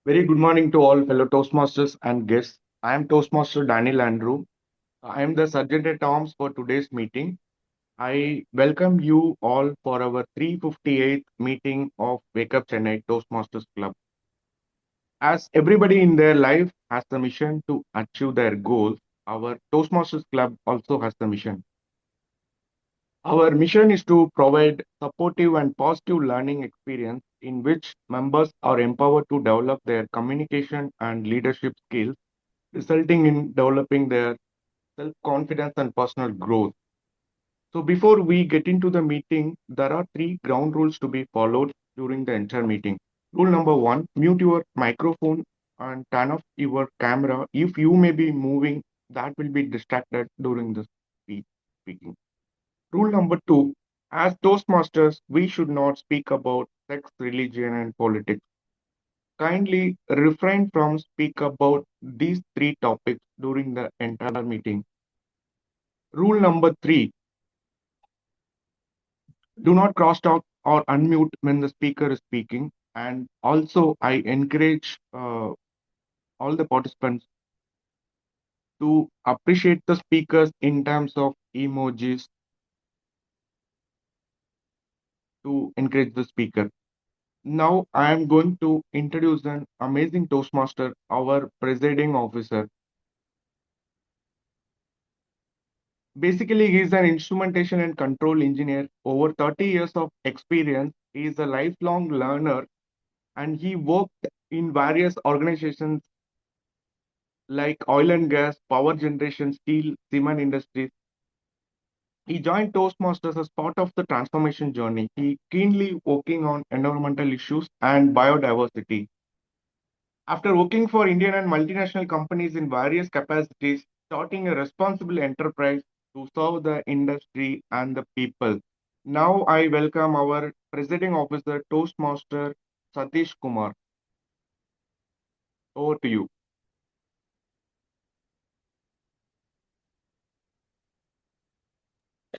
Very good morning to all fellow Toastmasters and guests. I am Toastmaster Daniel Andrew. I am the Sergeant at Arms for today's meeting. I welcome you all for our 358th meeting of Wake Up Chennai Toastmasters Club. As everybody in their life has the mission to achieve their goals, our Toastmasters Club also has the mission. Our mission is to provide supportive and positive learning experience in which members are empowered to develop their communication and leadership skills, resulting in developing their self confidence and personal growth. So, before we get into the meeting, there are three ground rules to be followed during the entire meeting. Rule number one, mute your microphone and turn off your camera. If you may be moving, that will be distracted during the speaking. Rule number two, as Toastmasters, we should not speak about sex, religion, and politics. Kindly refrain from speak about these three topics during the entire meeting. Rule number three, do not cross talk or unmute when the speaker is speaking. And also, I encourage all the participants to appreciate the speakers in terms of emojis to encourage the speaker. Now, I am going to introduce an amazing Toastmaster, our presiding officer. Basically, he is an instrumentation and control engineer, over 30 years of experience. He is a lifelong learner and he worked in various organizations like oil and gas, power generation, steel, cement industries. He joined Toastmasters as part of the transformation journey. He keenly working on environmental issues and biodiversity. After working for Indian and multinational companies in various capacities, starting a responsible enterprise to serve the industry and the people. Now I welcome our presiding officer, Toastmaster Satish Kumar. Over to you.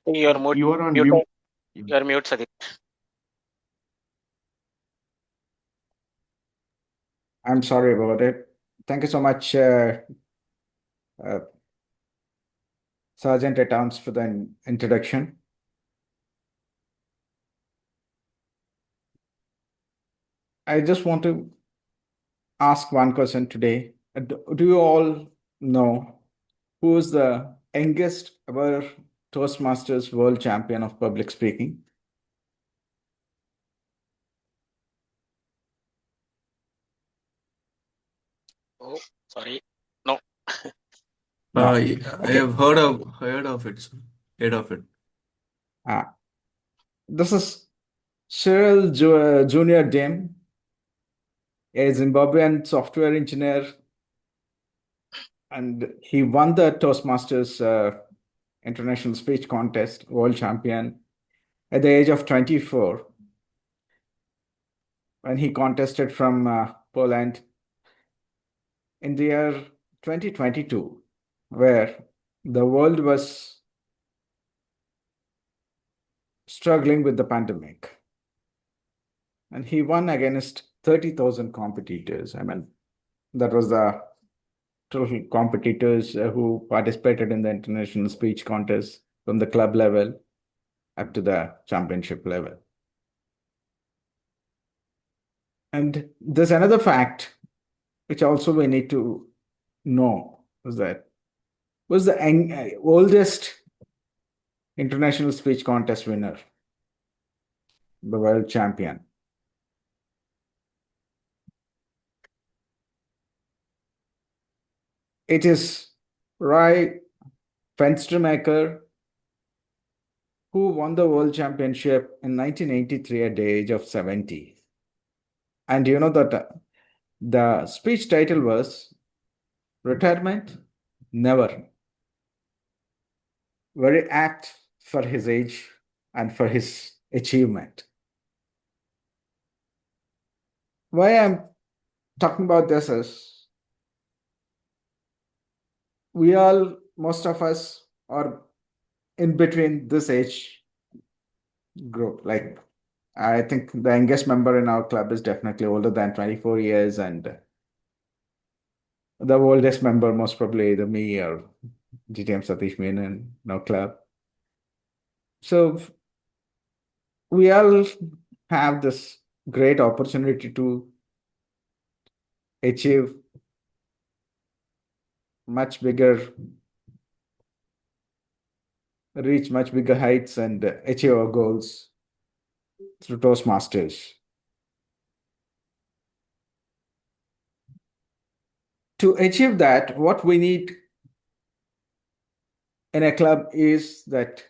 You're mute. You are on Mute. mute. You're mute, Sadiq. I'm sorry about it. Thank you so much, uh, Sergeant at Arms, for the introduction. I just want to ask one question today. Do you all know who is the youngest ever Toastmasters world champion of public speaking? Oh, sorry. No. No. I Okay. have heard of it, sir. Heard of it. This is Cyril Junior Dim, a Zimbabwean software engineer, and he won the Toastmasters International Speech Contest world champion at the age of 24 when he contested from Poland in the year 2022, where the world was struggling with the pandemic. And he won against 30,000 competitors. I mean, that was the total competitors who participated in the international speech contest from the club level up to the championship level. And there's another fact which also we need to know is that was the oldest international speech contest winner, the world champion. It is Roy Fenstermaker, who won the world championship in 1983 at the age of 70. And you know that the speech title was Retirement? Never. Very apt for his age and for his achievement. Why I'm talking about this is most of us are in between this age group. Like, I think the youngest member in our club is definitely older than 24 years, and the oldest member, most probably the me or GTM Satish Menon, now club. So we all have this great opportunity to achieve much bigger, reach much bigger heights and achieve our goals through Toastmasters. To achieve that, what we need in a club is that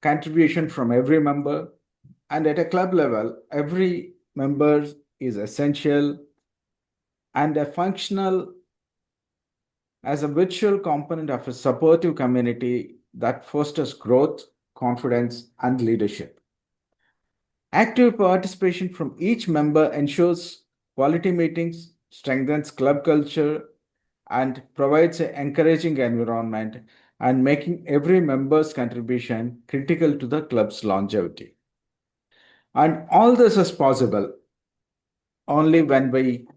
contribution from every member. And at a club level, every member is essential and a functional as a virtual component of a supportive community that fosters growth, confidence, and leadership. Active participation from each member ensures quality meetings, strengthens club culture, and provides an encouraging environment and making every member's contribution critical to the club's longevity. And all this is possible only when we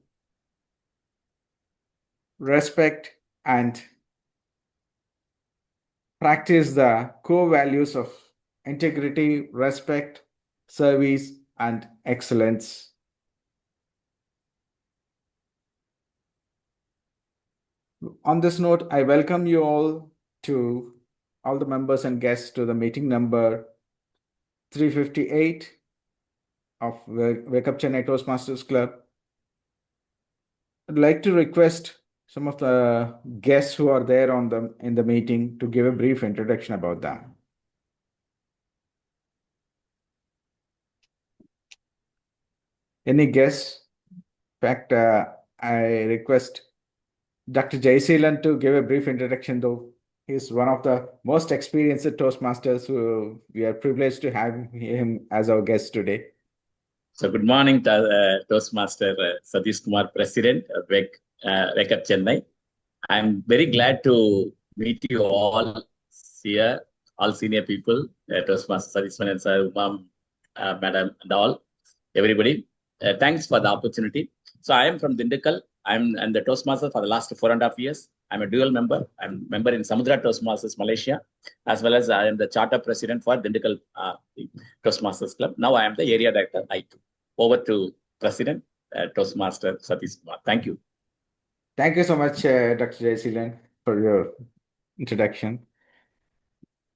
respect and practice the core values of integrity, respect, service, and excellence. On this note, I welcome you all the members and guests to the meeting number 358 of Wake Up Chennai Toastmasters Club. I'd like to request some of the guests who are there in the meeting to give a brief introduction about them. Any guests? In fact, I request Dr. Jayseelan to give a brief introduction, though he's one of the most experienced Toastmasters who we are privileged to have him as our guest today. So good morning, Toastmaster Satish Kumar, President of Wake Up Chennai. I'm very glad to meet you all here, all senior people, Toastmaster Satish Menon sir, Umam, Madam, and all, everybody. Thanks for the opportunity. So I am from Dindigul. I'm the Toastmaster for the last 4.5 years. I'm a dual member. I'm a member in Samudra Toastmasters, Malaysia, as well as I am the charter president for Dindigul Toastmasters Club. Now I am the area director, I2. Over to President Toastmaster Satish Kumar. Thank you. Thank you so much, Dr. Jayseelan, for your introduction.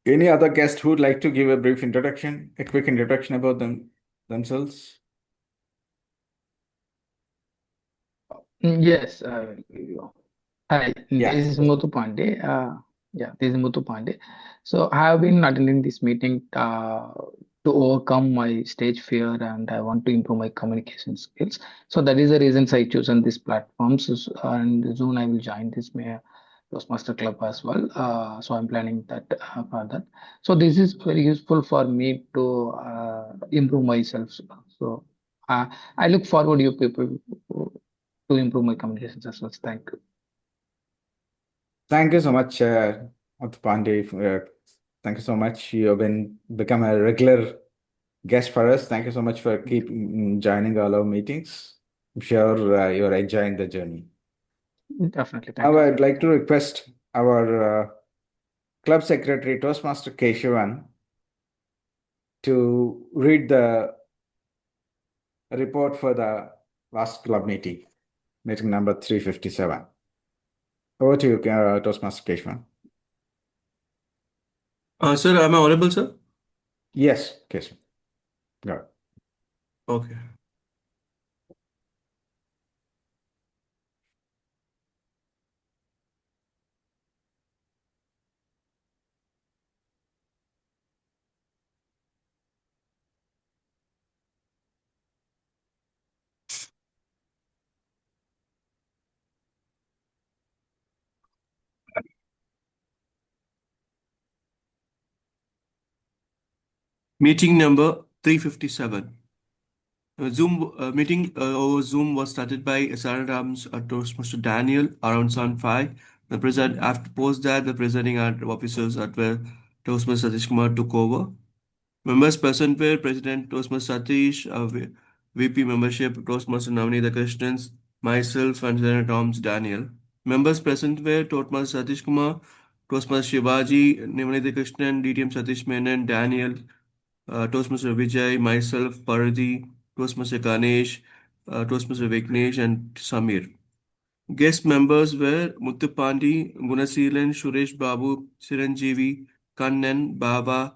Any other guest who would like to give a brief introduction, a quick introduction about themselves? Yes, I will give you. Hi, Yeah. this is Muthu Pandey. This is Muthu Pandey. So I have been attending this meeting to overcome my stage fear, and I want to improve my communication skills. So that is the reasons I chosen this platform. And soon I will join this Toastmaster Club as well. So I'm planning that for that. So this is very useful for me to improve myself. So I look forward you people to improve my communications as well. Thank you. Thank you so much, Muthu Pandey. Thank you so much. You have become a regular guest for us. Thank you so much for joining all our meetings. I'm sure you're enjoying the journey. Definitely. Now, Thank you. I'd like to request our club secretary, Toastmaster Keshavan, to read the report for the last club meeting number 357. Over to you, Toastmaster Keshavan. Sir, am I audible, sir? Yes, Keshavan. Go ahead. Okay. Meeting number 357. Zoom meeting over Zoom was started by SR Rams Toastmaster Daniel around 7:05. The president, after post that, the presiding officers at where Toastmaster Satish Kumar took over. Members present were President Toastmaster Satish, VP membership Toastmaster Navneeta Krishnans, myself, and Senator Tom's Daniel. Members present were Toastmaster Satish Kumar, Toastmaster Shivaji, Nivanitha Krishnan, DTM Satish Menon, Daniel, Toastmaster Vijay, myself, Paradhi, Toastmaster Ganesh, Toastmaster Vignesh, and Samir. Guest members were Muthupandi, Gunaseelan, Suresh Babu, Chiranjeevi, Kannan, Baba,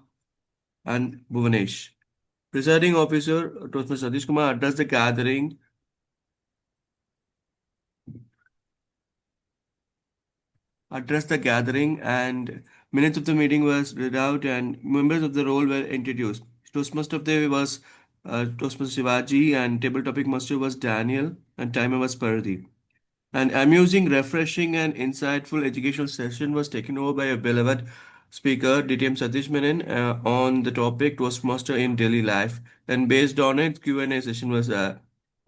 and Bhuvanesh. Presiding officer, Toastmaster Satish Kumar, addressed the gathering. And minutes of the meeting was read out and members of the role were introduced. Toastmaster of the day was Toastmaster Shivaji and table topic master was Daniel and timer was Paradhi. An amusing, refreshing, and insightful educational session was taken over by a beloved speaker, DTM Satish Menon, on the topic Toastmaster in daily life. And based on it, Q&A session was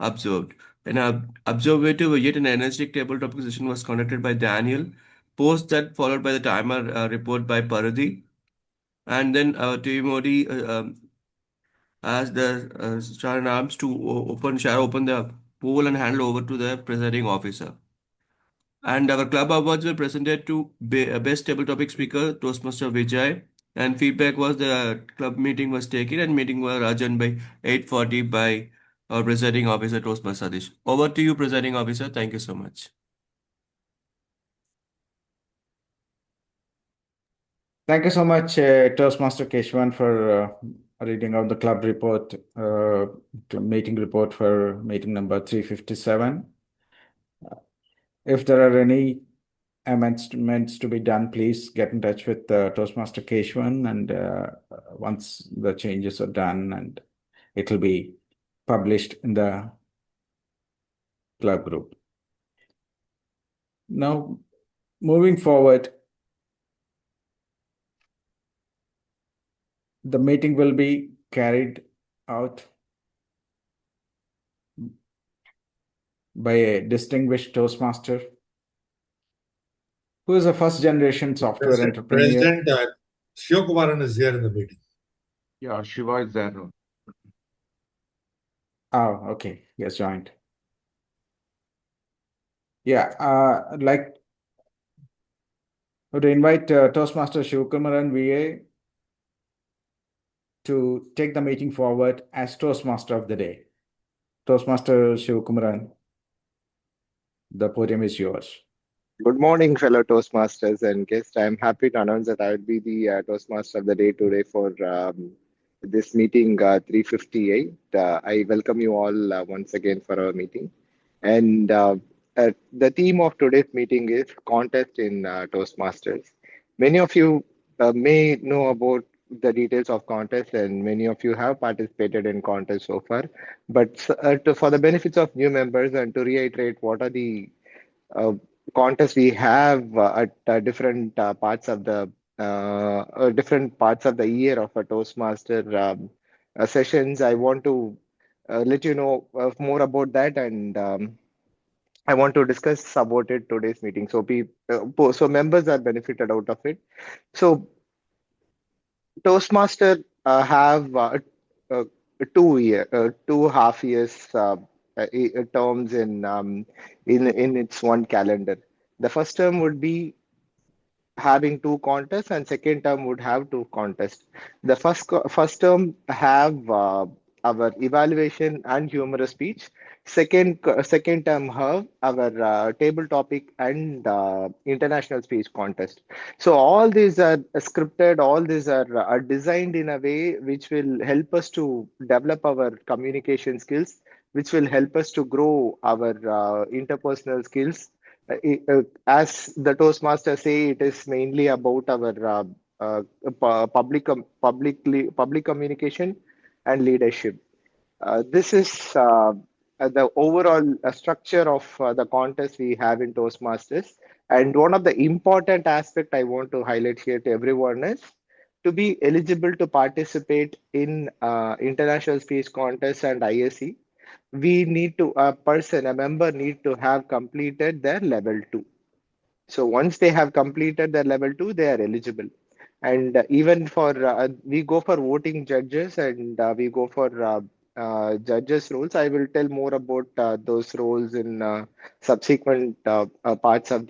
observed. An observative yet an energetic table topic session was conducted by Daniel. Post that followed by the timer report by Paradhi. And then TV Modi asked the Star and Arms to open the poll and hand over to the presiding officer. And our club awards were presented to best table topic speaker, Toastmaster Vijay. And feedback was the club meeting was taken and meeting was adjourned by 8:40 by our presiding officer, Toastmaster Sadish. Over to you, presiding officer. Thank you so much. Thank you so much, Toastmaster Keshwan, for reading out the club report, meeting report for meeting number 357. If there are any amendments to be done, please get in touch with Toastmaster Keshwan, and once the changes are done, and it will be published in the club group. Now, moving forward, the meeting will be carried out by a distinguished Toastmaster who is a first generation software entrepreneur. President Shivakumaran is here in the meeting. Yeah, Shiva is there. Oh, okay. He has joined. Yeah, I'd like to invite Toastmaster Shivakumaran VA to take the meeting forward as Toastmaster of the day. Toastmaster Shivakumaran, the podium is yours. Good morning, fellow Toastmasters and guests. I'm happy to announce that I will be the Toastmaster of the day today for this meeting 358. I welcome you all once again for our meeting. And the theme of today's meeting is contest in Toastmasters. Many of you may know about the details of contest, and many of you have participated in contest so far. But for the benefits of new members and to reiterate what are the contests we have at different parts of the year of a Toastmaster sessions, I want to let you know more about that, and I want to discuss about it today's meeting. So so members are benefited out of it. So Toastmaster have 2.5 years terms in its one calendar. The first term would be having 2 contests, and second term would have 2 contests. The first term have our evaluation and humorous speech. Second term have our table topic and international speech contest. So all these are scripted. All these are designed in a way which will help us to develop our communication skills, which will help us to grow our interpersonal skills. As the Toastmasters say, it is mainly about our public communication and leadership. This is the overall structure of the contest we have in Toastmasters. And one of the important aspect I want to highlight here to everyone is to be eligible to participate in international speech contest and ISE. We need to a member need to have completed their level 2. So once they have completed their level 2, they are eligible. And even for we go for voting judges, and we go for judges' roles. I will tell more about those roles in subsequent parts of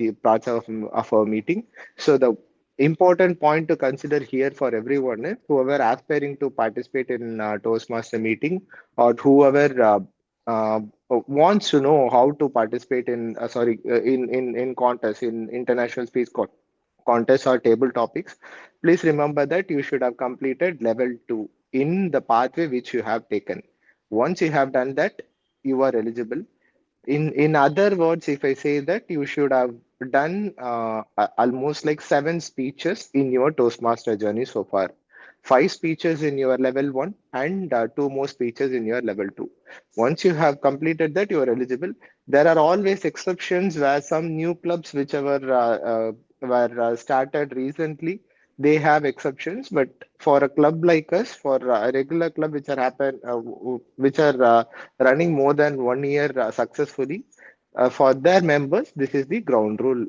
our meeting. So the important point to consider here for everyone is whoever aspiring to participate in Toastmaster meeting or whoever uh, wants to know how to participate in in contests in international speech contests or table topics, please remember that you should have completed level 2 in the pathway which you have taken. Once you have done that, you are eligible. In other words, if I say that you should have done almost like 7 speeches in your Toastmaster journey so far, 5 speeches in your level 1 and 2 more speeches in your level 2. Once you have completed that, you are eligible. There are always exceptions where some new clubs whichever were started recently, they have exceptions. But for a club like us, for a regular club which are running more than 1 year successfully, for their members, this is the ground rule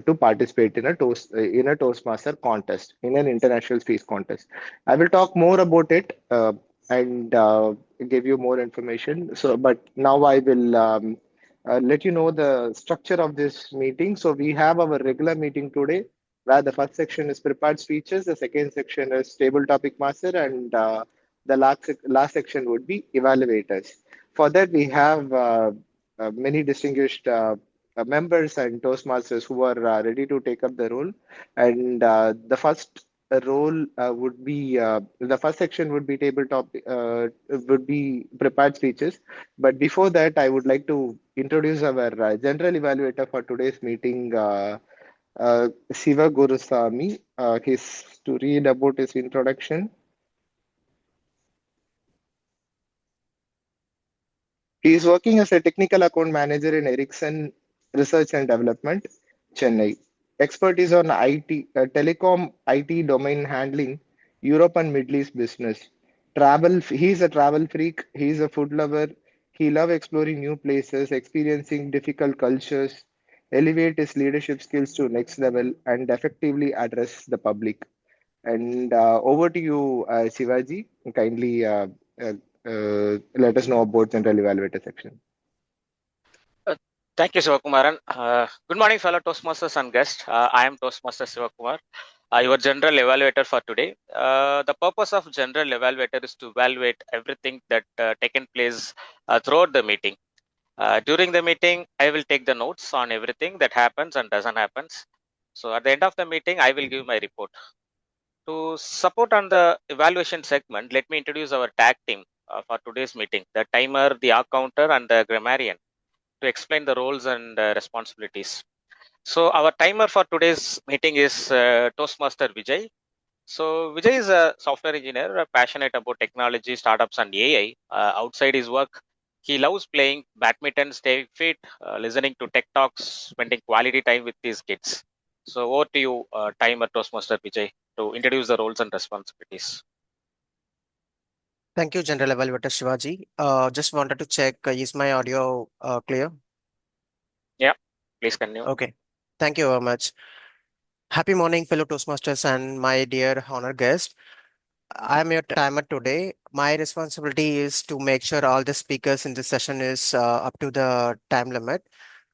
to participate in a Toastmaster contest, in an international speech contest. I will talk more about it and give you more information. So, but now I will let you know the structure of this meeting. So we have our regular meeting today, where the first section is prepared speeches, the second section is table topic master, and the last section would be evaluators. For that, we have many distinguished members and Toastmasters who are ready to take up the role. And the first role would be the first section would be would be prepared speeches. But before that, I would like to introduce our general evaluator for today's meeting, Siva Gurusamy. His to read about his introduction. He is working as a technical account manager in Ericsson Research and Development, Chennai. Expertise on IT, telecom, IT domain handling, Europe and Middle East business. Travel. He is a travel freak. He is a food lover. He loves exploring new places, experiencing difficult cultures, elevate his leadership skills to next level, and effectively address the public. And over to you, Shivaji. Kindly uh, let us know about general evaluator section. Thank you, Sivakumaran. Good morning, fellow Toastmasters and guests. I am Toastmaster Sivakumar, your general evaluator for today. The purpose of general evaluator is to evaluate everything that taken place throughout the meeting. During the meeting, I will take the notes on everything that happens and doesn't happen. So at the end of the meeting, I will give my report. To support on the evaluation segment, let me introduce our tag team for today's meeting: the timer, the arc counter, and the grammarian, to explain the roles and responsibilities. So our timer for today's meeting is Toastmaster Vijay. So Vijay is a software engineer, passionate about technology, startups, and AI. Outside his work, he loves playing badminton, staying fit, listening to tech talks, spending quality time with his kids. So over to you, timer Toastmaster Vijay, to introduce the roles and responsibilities. Thank you, General Evaluator Shivaji. Just wanted to check, is my audio clear? Yeah, please continue. Okay. Thank you very much. Happy morning, fellow Toastmasters and my dear honor guest. I'm your timer today. My responsibility is to make sure all the speakers in this session is up to the time limit.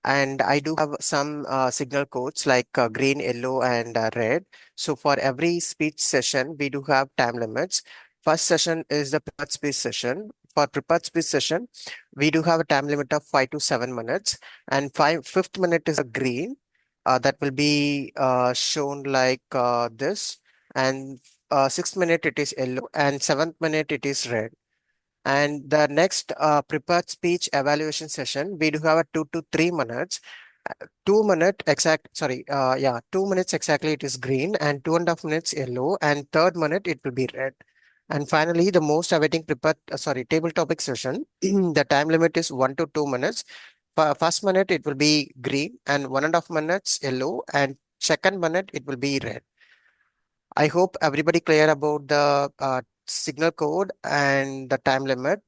And I do have some signal codes like green, yellow, and red. So for every speech session, we do have time limits. First session is the prepared speech session. For prepared speech session, we do have a time limit of 5 to 7 minutes. And fifth minute is a green. That will be shown like this. And 6th minute it is yellow, and 7th minute it is red. And the next prepared speech evaluation session, we do have a 2 to 3 minutes. 2 minute exact, sorry, yeah, 2 minutes exactly it is green, and 2.5 minutes yellow, and third minute it will be red. And finally, the most awaiting prepared, table topic session, the time limit is 1 to 2 minutes. First minute it will be green, and 1.5 minutes yellow, and second minute it will be red. I hope everybody clear about the signal code and the time limit.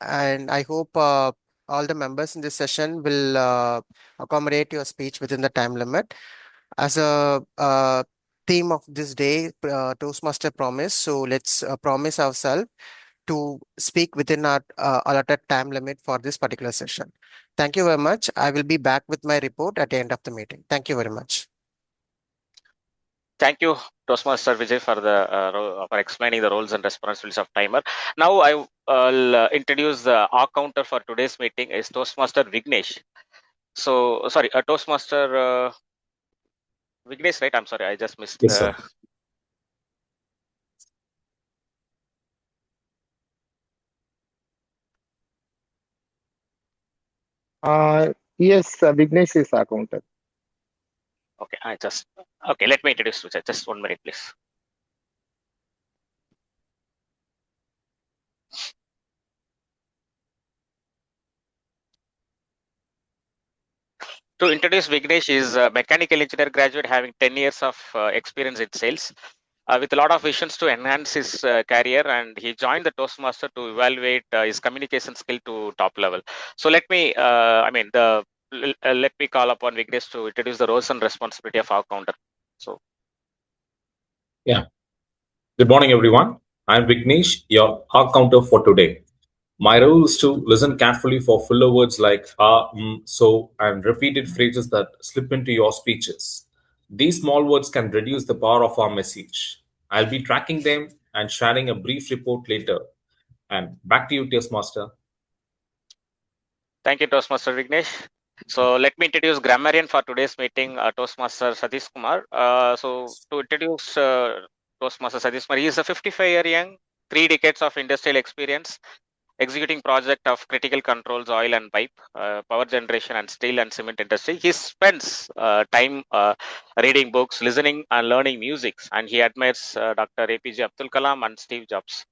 And I hope all the members in this session will accommodate your speech within the time limit. As a theme of this day, Toastmaster promise. So let's promise ourselves to speak within our allotted time limit for this particular session. Thank you very much. I will be back with my report at the end of the meeting. Thank you very much. Thank you, Toastmaster Vijay, for explaining the roles and responsibilities of timer. Now I will introduce the our counter for today's meeting is Toastmaster Vignesh. So sorry, Toastmaster Vignesh, right? I'm sorry, I just missed. Yes, sir. Yes, Vignesh is our counter. Okay, okay. Let me introduce Vijay. Just 1 minute, please. To introduce Vignesh, is a mechanical engineer graduate having 10 years of experience in sales. With a lot of visions to enhance his career, and he joined the Toastmaster to evaluate his communication skill to top level. So let me, let me call upon Vignesh to introduce the roles and responsibility of our counter. So, Yeah. Good morning, everyone. I'm Vignesh, your hard counter for today. My role is to listen carefully for filler words like so, and repeated phrases that slip into your speeches. These small words can reduce the power of our message. I'll be tracking them and sharing a brief report later. And back to you, Toastmaster. thank you, Toastmaster Vignesh. So let me introduce grammarian for today's meeting, Toastmaster Satish Kumar. So to introduce Toastmaster Satish Kumar, he is a 55-year young, 3 decades of industrial experience, executing project of critical controls, oil and pipe, power generation, and steel and cement industry. He spends time reading books, listening and learning music, and he admires Dr. APJ Abdul Kalam and Steve Jobs.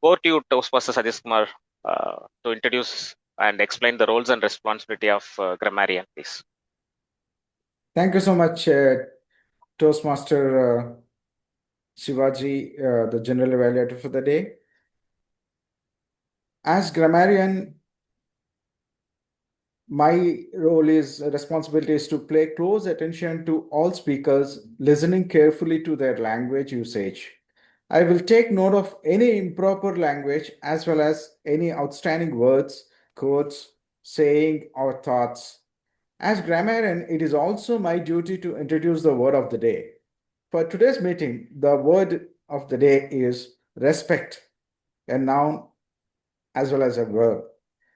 Over to you, Toastmaster Satish Kumar, to introduce and explain the roles and responsibility of grammarian, please. Thank you so much, Toastmaster Shivaji, the general evaluator for the day. As grammarian, my responsibility is to pay close attention to all speakers, listening carefully to their language usage. I will take note of any improper language as well as any outstanding words, quotes, saying, or thoughts. As grammarian, it is also my duty to introduce the word of the day. For today's meeting, the word of the day is respect, a noun as well as a verb,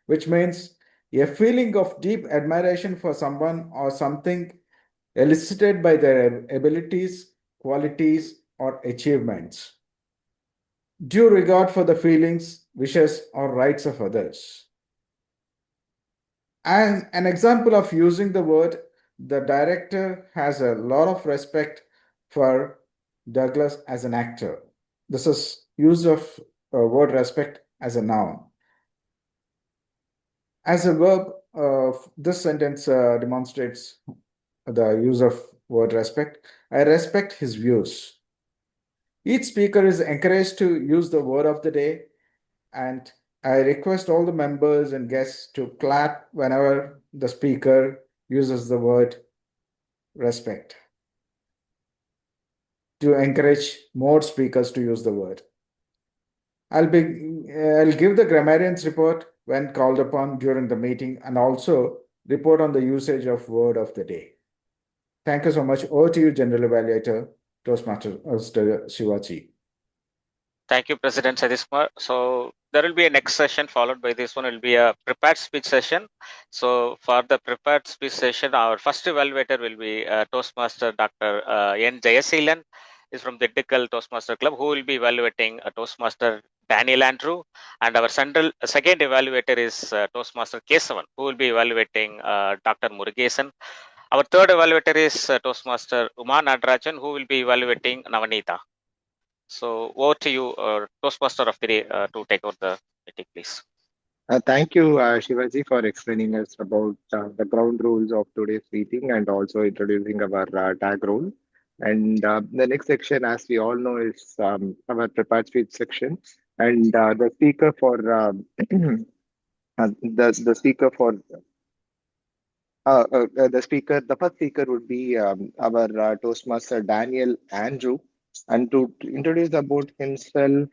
which means a feeling of deep admiration for someone or something elicited by their abilities, qualities, or achievements. Due regard for the feelings, wishes, or rights of others. And an example of using the word, the director has a lot of respect for Douglas as an actor. This is use of word respect as a noun. As a verb, this sentence demonstrates the use of word respect. I respect his views. Each speaker is encouraged to use the word of the day, and I request all the members and guests to clap whenever the speaker uses the word respect, to encourage more speakers to use the word. I'll give the grammarian's report when called upon during the meeting, and also report on the usage of word of the day. Thank you so much. Over to you, General Evaluator, Toastmaster Shivaji. Thank you, President Satish Kumar. So there will be a next session followed by this one. It will be a prepared speech session. So for the prepared speech session, our first evaluator will be Toastmaster Dr. N. Jayaseelan, is from the Dickle Toastmaster Club, who will be evaluating Toastmaster Daniel Andrew. And our second evaluator is Toastmaster Kesavan, who will be evaluating Dr. Murugesan. Our third evaluator is Toastmaster Uma Nadarajan, who will be evaluating Navanita. So over to you, Toastmaster of the day, to take over the meeting, please. Thank you, Shivaji, for explaining us about the ground rules of today's meeting and also introducing our tag role. And the next section, as we all know, is our prepared speech section. And the speaker for the speaker for the first speaker would be our Toastmaster Daniel Andrew, and to introduce about himself.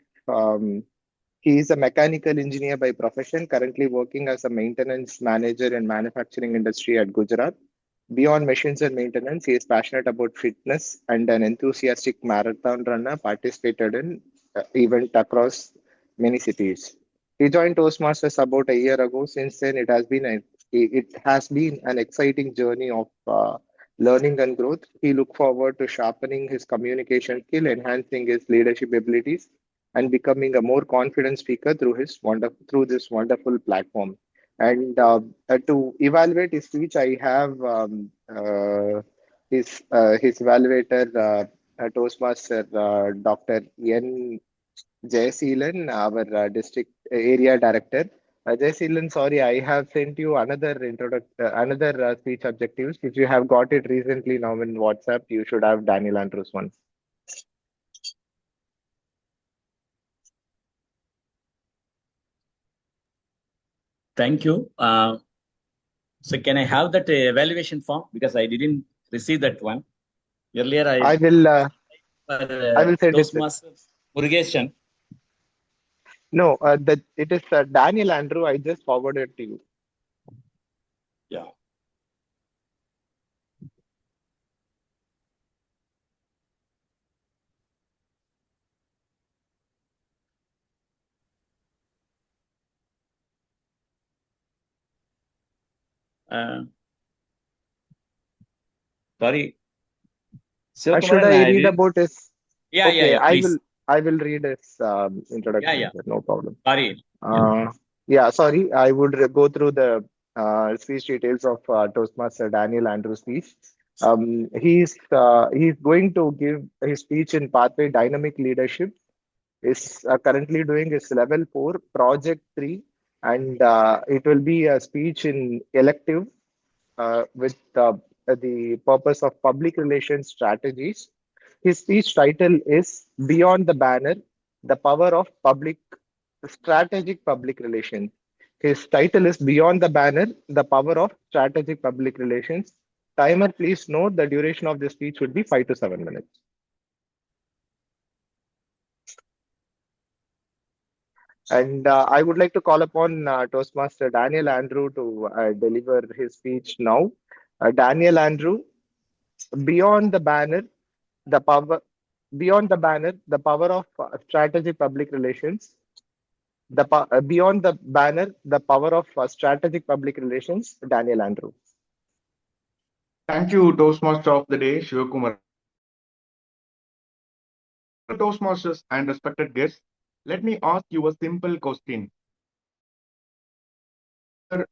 He is a mechanical engineer by profession, currently working as a maintenance manager in manufacturing industry at Gujarat. Beyond machines and maintenance, he is passionate about fitness and an enthusiastic marathon runner, participated in events across many cities. He joined Toastmasters about a year ago. Since then, it has been an exciting journey of learning and growth. He look forward to sharpening his communication skill, enhancing his leadership abilities, and becoming a more confident speaker through this wonderful platform. And to evaluate his speech, I have his evaluator, Toastmaster Dr. N. Jayasheelan, our district area director. Jayasheelan, sorry, I have sent you another speech objectives. If you have got it recently now in WhatsApp, you should have Daniel Andrews one. Thank you. So can I have that evaluation form, because I didn't receive that one earlier? I will send it. Toastmasters Murugesan. No, it is Daniel Andrew. I just forwarded to you. Yeah. Sorry. Should I read about his? Yeah, okay, yeah, please. I will read his introduction. Yeah. No problem. Sorry. Yeah, sorry. I would go through the speech details of Toastmaster Daniel Andrews' speech. He's going to give his speech in Pathway Dynamic Leadership. Is currently doing his level 4 project 3, and it will be a speech in elective with the purpose of public relations strategies. His speech title is Beyond the Banner: The Power of Strategic Public Relations. His title is Beyond the Banner: The Power of Strategic Public Relations. Timer, please note the duration of the speech would be 5 to 7 minutes. And I would like to call upon Toastmaster Daniel Andrew to deliver his speech now. Daniel Andrew, Beyond the Banner, the power the power of strategic public relations. Beyond the banner, the power of strategic public relations. Daniel Andrew. Thank you, Toastmaster of the Day, Shivakumar. Toastmasters and respected guests, let me ask you a simple question.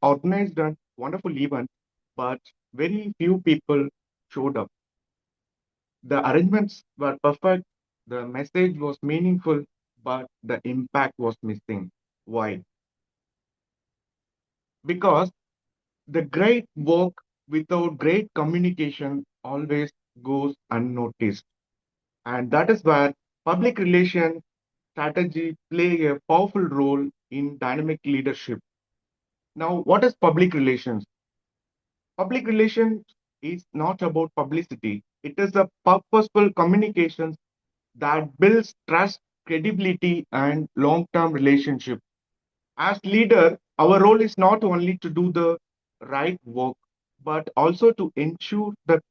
Organized a wonderful event, but very few people showed up. The arrangements were perfect, the message was meaningful, but the impact was missing. Why? Because the great work without great communication always goes unnoticed. And that is where public relations strategy play a powerful role in dynamic leadership. Now, what is public relations? Public relations is not about publicity. It is a purposeful communication that builds trust, credibility, and long-term relationship. As leader, our role is not only to do the right work, but also to ensure that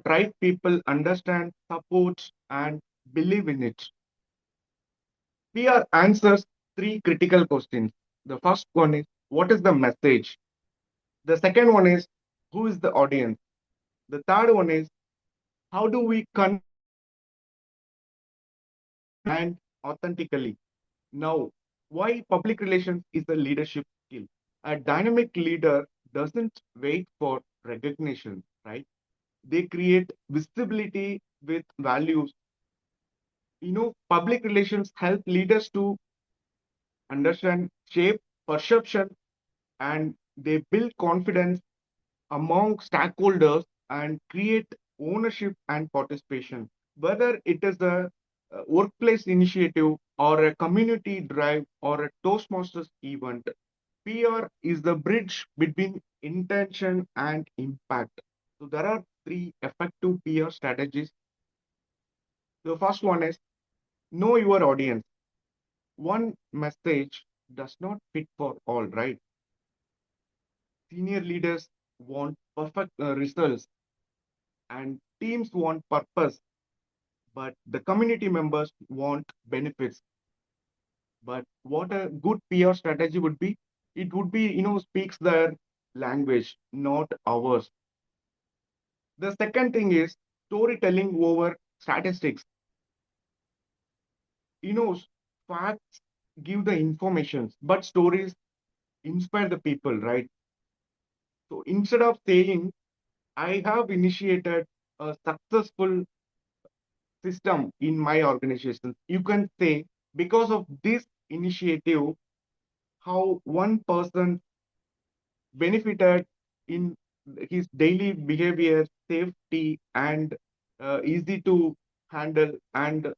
right people understand, support, and believe in it. Here answers three critical questions. The first one is, what is the message? The second one is, who is the audience? The third one is, how do we connect and authentically? Now, why public relations is a leadership skill? A dynamic leader doesn't wait for recognition, right? They create visibility with values. Public relations help leaders to understand, shape perception, and they build confidence among stakeholders and create ownership and participation. Whether it is a workplace initiative or a community drive or a Toastmasters event, PR is the bridge between intention and impact. So there are three effective PR strategies. The first one is know your audience. one message does not fit for all, right? Senior leaders want perfect results and teams want purpose, but the community members want benefits. But what a good PR strategy would be, it would be, speaks their language, not ours. The second thing is storytelling over statistics. You know, facts give the information, but stories inspire the people, right? So instead of saying, I have initiated a successful system in my organization, you can say, because of this initiative, how one person benefited in his daily behavior, safety, and easy to handle, and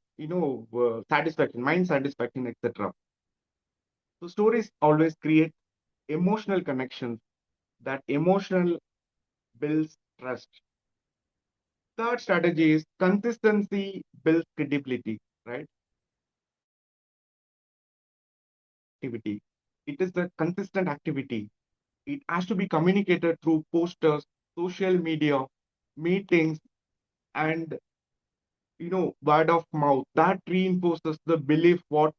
satisfaction, mind satisfaction, etc. So stories always create emotional connections. That emotional builds trust. Third strategy is consistency builds credibility, right? Activity. It is the consistent activity. It has to be communicated through posters, social media, meetings, and word of mouth. That reinforces the belief what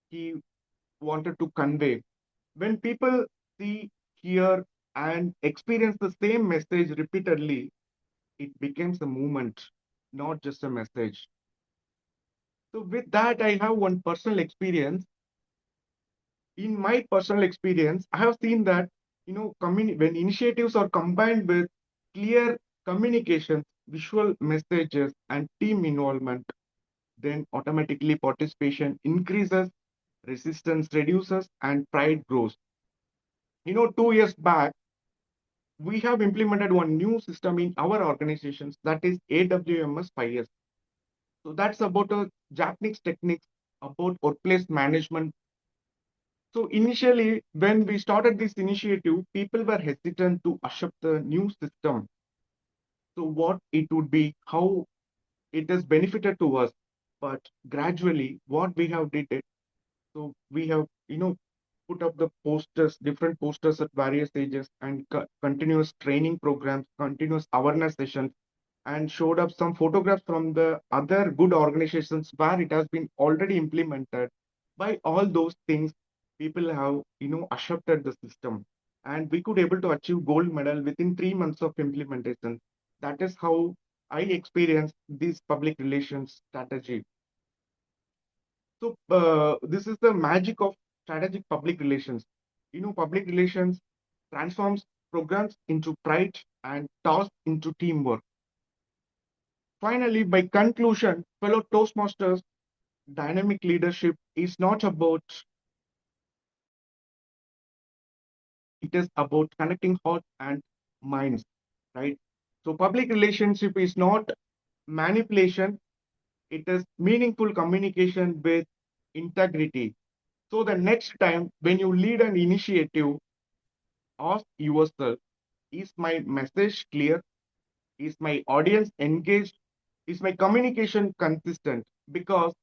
he wanted to convey. When people see, hear, and experience the same message repeatedly, it becomes a movement, not just a message. So with that, I have one personal experience. In my personal experience, I have seen that when initiatives are combined with clear communication, visual messages, and team involvement, then automatically participation increases, resistance reduces, and pride grows. 2 years back, we have implemented one new system in our organizations, that is AWMS 5S. So that's about a Japanese techniques about workplace management. So initially, when we started this initiative, people were hesitant to accept the new system. So what it would be, how it has benefited to us. But gradually, what we have did it, so we have, put up the posters, different posters at various stages, and continuous training programs, continuous awareness sessions, and showed up some photographs from the other good organizations where it has been already implemented. By all those things, people have, accepted the system, and we could able to achieve gold medal within 3 months of implementation. That is how I experienced this public relations strategy. So this is the magic of strategic public relations. Public relations transforms programs into pride and tasks into teamwork. Finally, by conclusion, fellow Toastmasters, dynamic leadership is not about, it is about connecting hearts and minds, right? So public relationship is not manipulation, it is meaningful communication with integrity. So the next time when you lead an initiative, ask yourself, is my message clear? Is my audience engaged? Is my communication consistent? Because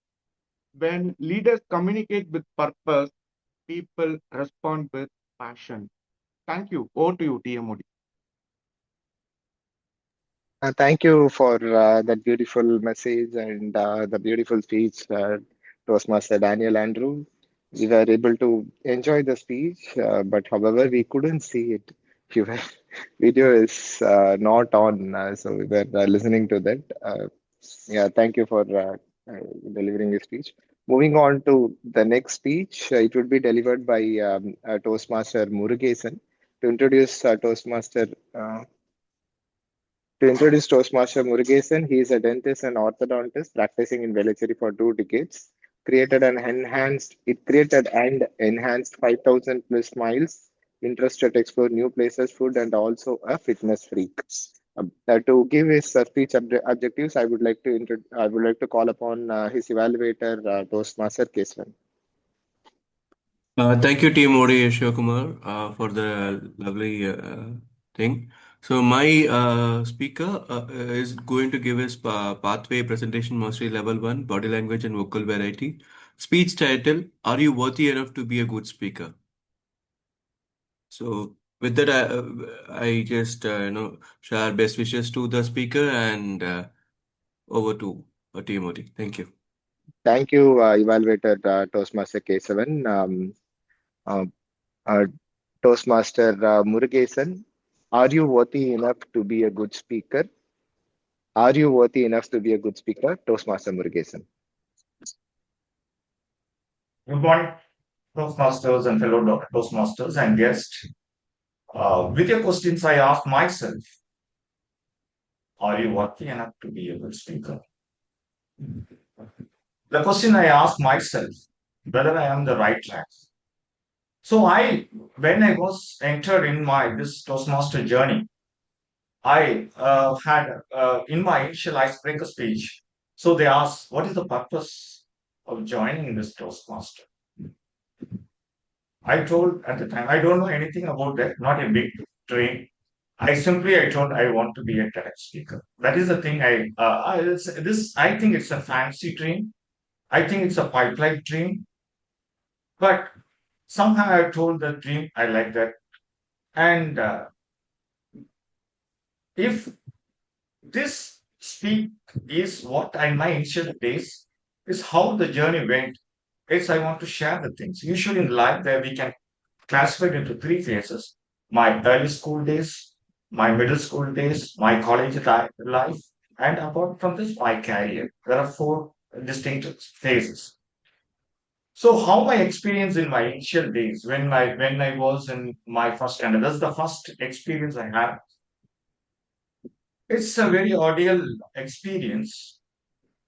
when leaders communicate with purpose, people respond with passion. Thank you. Over to you, TMOD. Thank you for that beautiful message and the beautiful speech, Toastmaster Daniel Andrew. We were able to enjoy the speech, but however, we couldn't see it. Your video is not on, so we were listening to that. Yeah, thank you for delivering your speech. Moving on to the next speech, it would be delivered by Toastmaster Murugesan. To introduce Toastmaster Murugesan, he is a dentist and orthodontist practicing in Velachery for 2 decades. It created and enhanced 5,000 plus miles, interested to explore new places, food, and also a fitness freak. To give his speech objectives, I would like to call upon his evaluator, Toastmaster Keswan. Thank you, Team Modi Shivakumar, for the lovely thing. So my speaker is going to give his pathway presentation mastery level 1, body language and vocal variety. Speech title, Are You Worthy Enough to Be a Good Speaker? So with that, I just share best wishes to the speaker and over to Timothy. Thank you. Thank you, Evaluator Toastmaster Kesavan. Uh, uh, Toastmaster Murugesan, are you worthy enough to be a good speaker? Are you worthy enough to be a good speaker? Toastmaster Murugesan. Good morning, Toastmasters and fellow Toastmasters and guests. With your questions, I ask myself, are you worthy enough to be a good speaker? The question I ask myself, whether I am the right track. So when I was entered in this Toastmaster journey, I had in my initial icebreaker speech. So they asked, what is the purpose of joining this Toastmaster? I told at the time, I don't know anything about that, not a big train. I told I want to be a TEDx speaker. That is the thing. I think it's a fancy dream. I think it's a pipeline dream. But somehow I told the dream I like that. And if this speak is what in my initial days is how the journey went. It's I want to share the things. Usually in life, there we can classify it into three phases: my early school days, my middle school days, my college life, and apart from this, my career. There are four distinct phases. So, how my experience in my initial days when I was in my first standard, that's the first experience I had. It's a very ordeal experience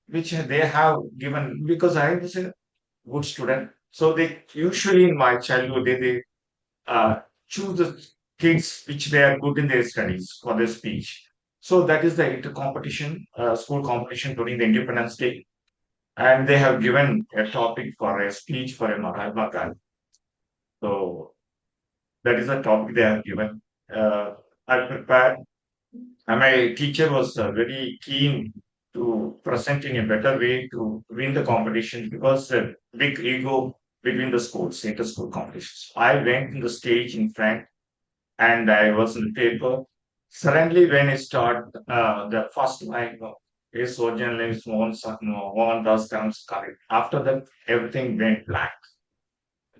which they have given because I was a good student. So they usually in my childhood they choose the kids which they are good in their studies for their speech. So that is the inter competition, school competition during the Independence Day, and they have given a topic for a speech for a Mahatma Gandhi. So that is the topic they have given. I prepared, and my teacher was very keen to present in a better way to win the competition because a big ego between the schools, inter-school competitions. I went in the stage in front and I was in the paper. Suddenly, when I start the first line, is originally Mohan Das comes correct. After that, everything went blank.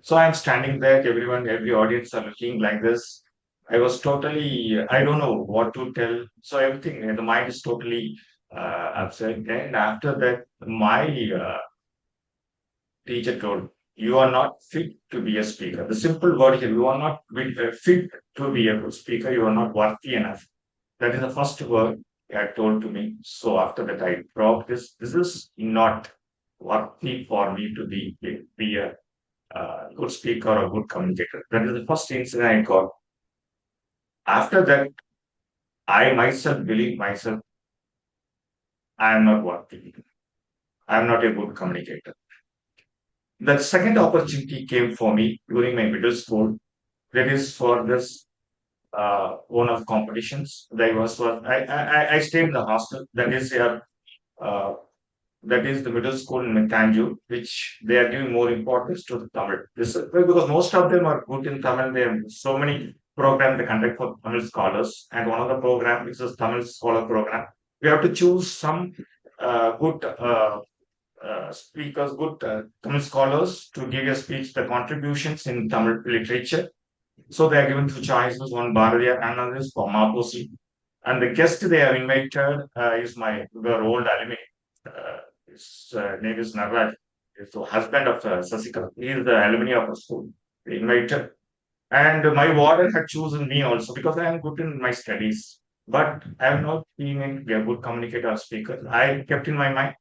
So I'm standing there, every audience are looking like this. I was totally, I don't know what to tell. So everything, the mind is totally upset. And after that, my teacher told, you are not fit to be a speaker. The simple word here, you are not fit to be a good speaker. You are not worthy enough. That is the first word he had told to me. So after that, I dropped this. This is not worthy for me to be a good speaker or good communicator. That is the first incident I got. After that, I myself believe myself, I am not worthy. I am not a good communicator. The second opportunity came for me during my middle school. That is for this one of competitions. That was for I stayed in the hostel. Uh, that is the middle school in Tanjore, which they are giving more importance to the Tamil. This is because most of them are good in Tamil. There are so many programs they conduct for Tamil scholars, and one of the program is a Tamil scholar program. We have to choose some good speakers, good Tamil scholars to give a speech, the contributions in Tamil literature. So they are given two choices: one Bharatiya, another is for Maposi. And the guest they have invited is their old alumni. His name is Naraj. He's the husband of Sasikala. He is the alumni of the school. They invited. And my warden had chosen me also because I am good in my studies. But I have not been a good communicator or speaker. I kept in my mind.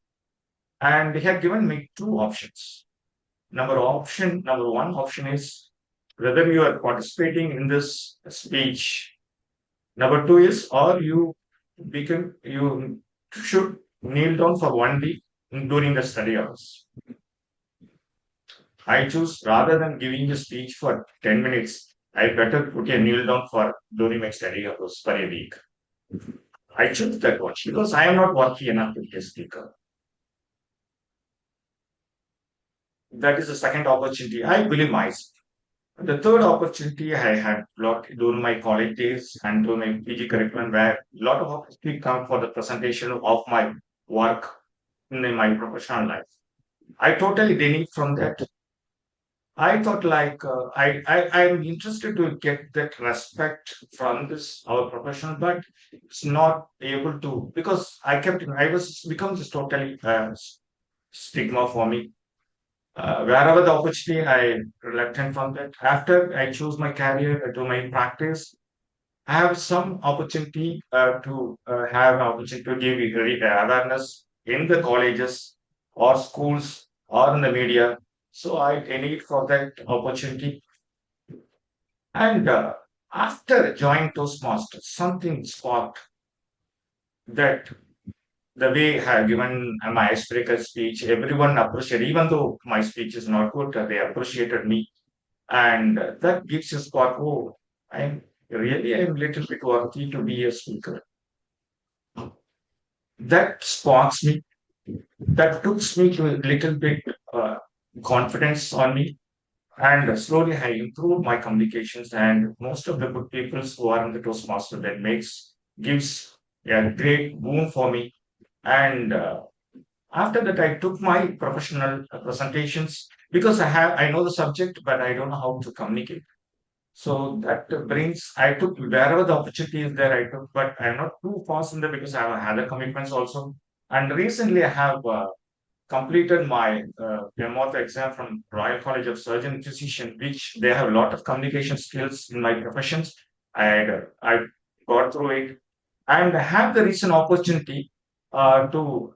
And they had given me two options. Number one option is whether you are participating in this speech. Number two is, or you should kneel down for 1 week during the study hours. I choose rather than giving a speech for 10 minutes, I better put a kneel down for during my study hours for a week. I choose that one because I am not worthy enough to be a speaker. That is the second opportunity. I believe myself. The third opportunity I had lot during my college days and during my PG curriculum, where a lot of opportunity come for the presentation of my work in my professional life. I totally didn't from that. I thought like I'm interested to get that respect from this our profession, but it's not able to because I was become this totally stigma for me. Wherever the opportunity, I reluctant from that. After I choose my career, I do my practice. I have some opportunity to have an opportunity to give awareness in the colleges or schools or in the media. So I need for that opportunity. And after joining Toastmasters, something sparked that the way I have given my icebreaker speech, everyone appreciated, even though my speech is not good, they appreciated me. And that gives a spark. Oh, I'm little bit worthy to be a speaker. That sparks me. That took me to a little bit confidence on me. And slowly I improved my communications. And most of the good people who are in the Toastmaster that gives a great boom for me. And after that, I took my professional presentations because I know the subject, but I don't know how to communicate. So that brings, I took wherever the opportunity is there, I took, but I'm not too fast in there because I have other commitments also. And recently I have completed my MOT exam from Royal College of Surgeon and Physician, which they have a lot of communication skills in my professions. I got through it and have the recent opportunity to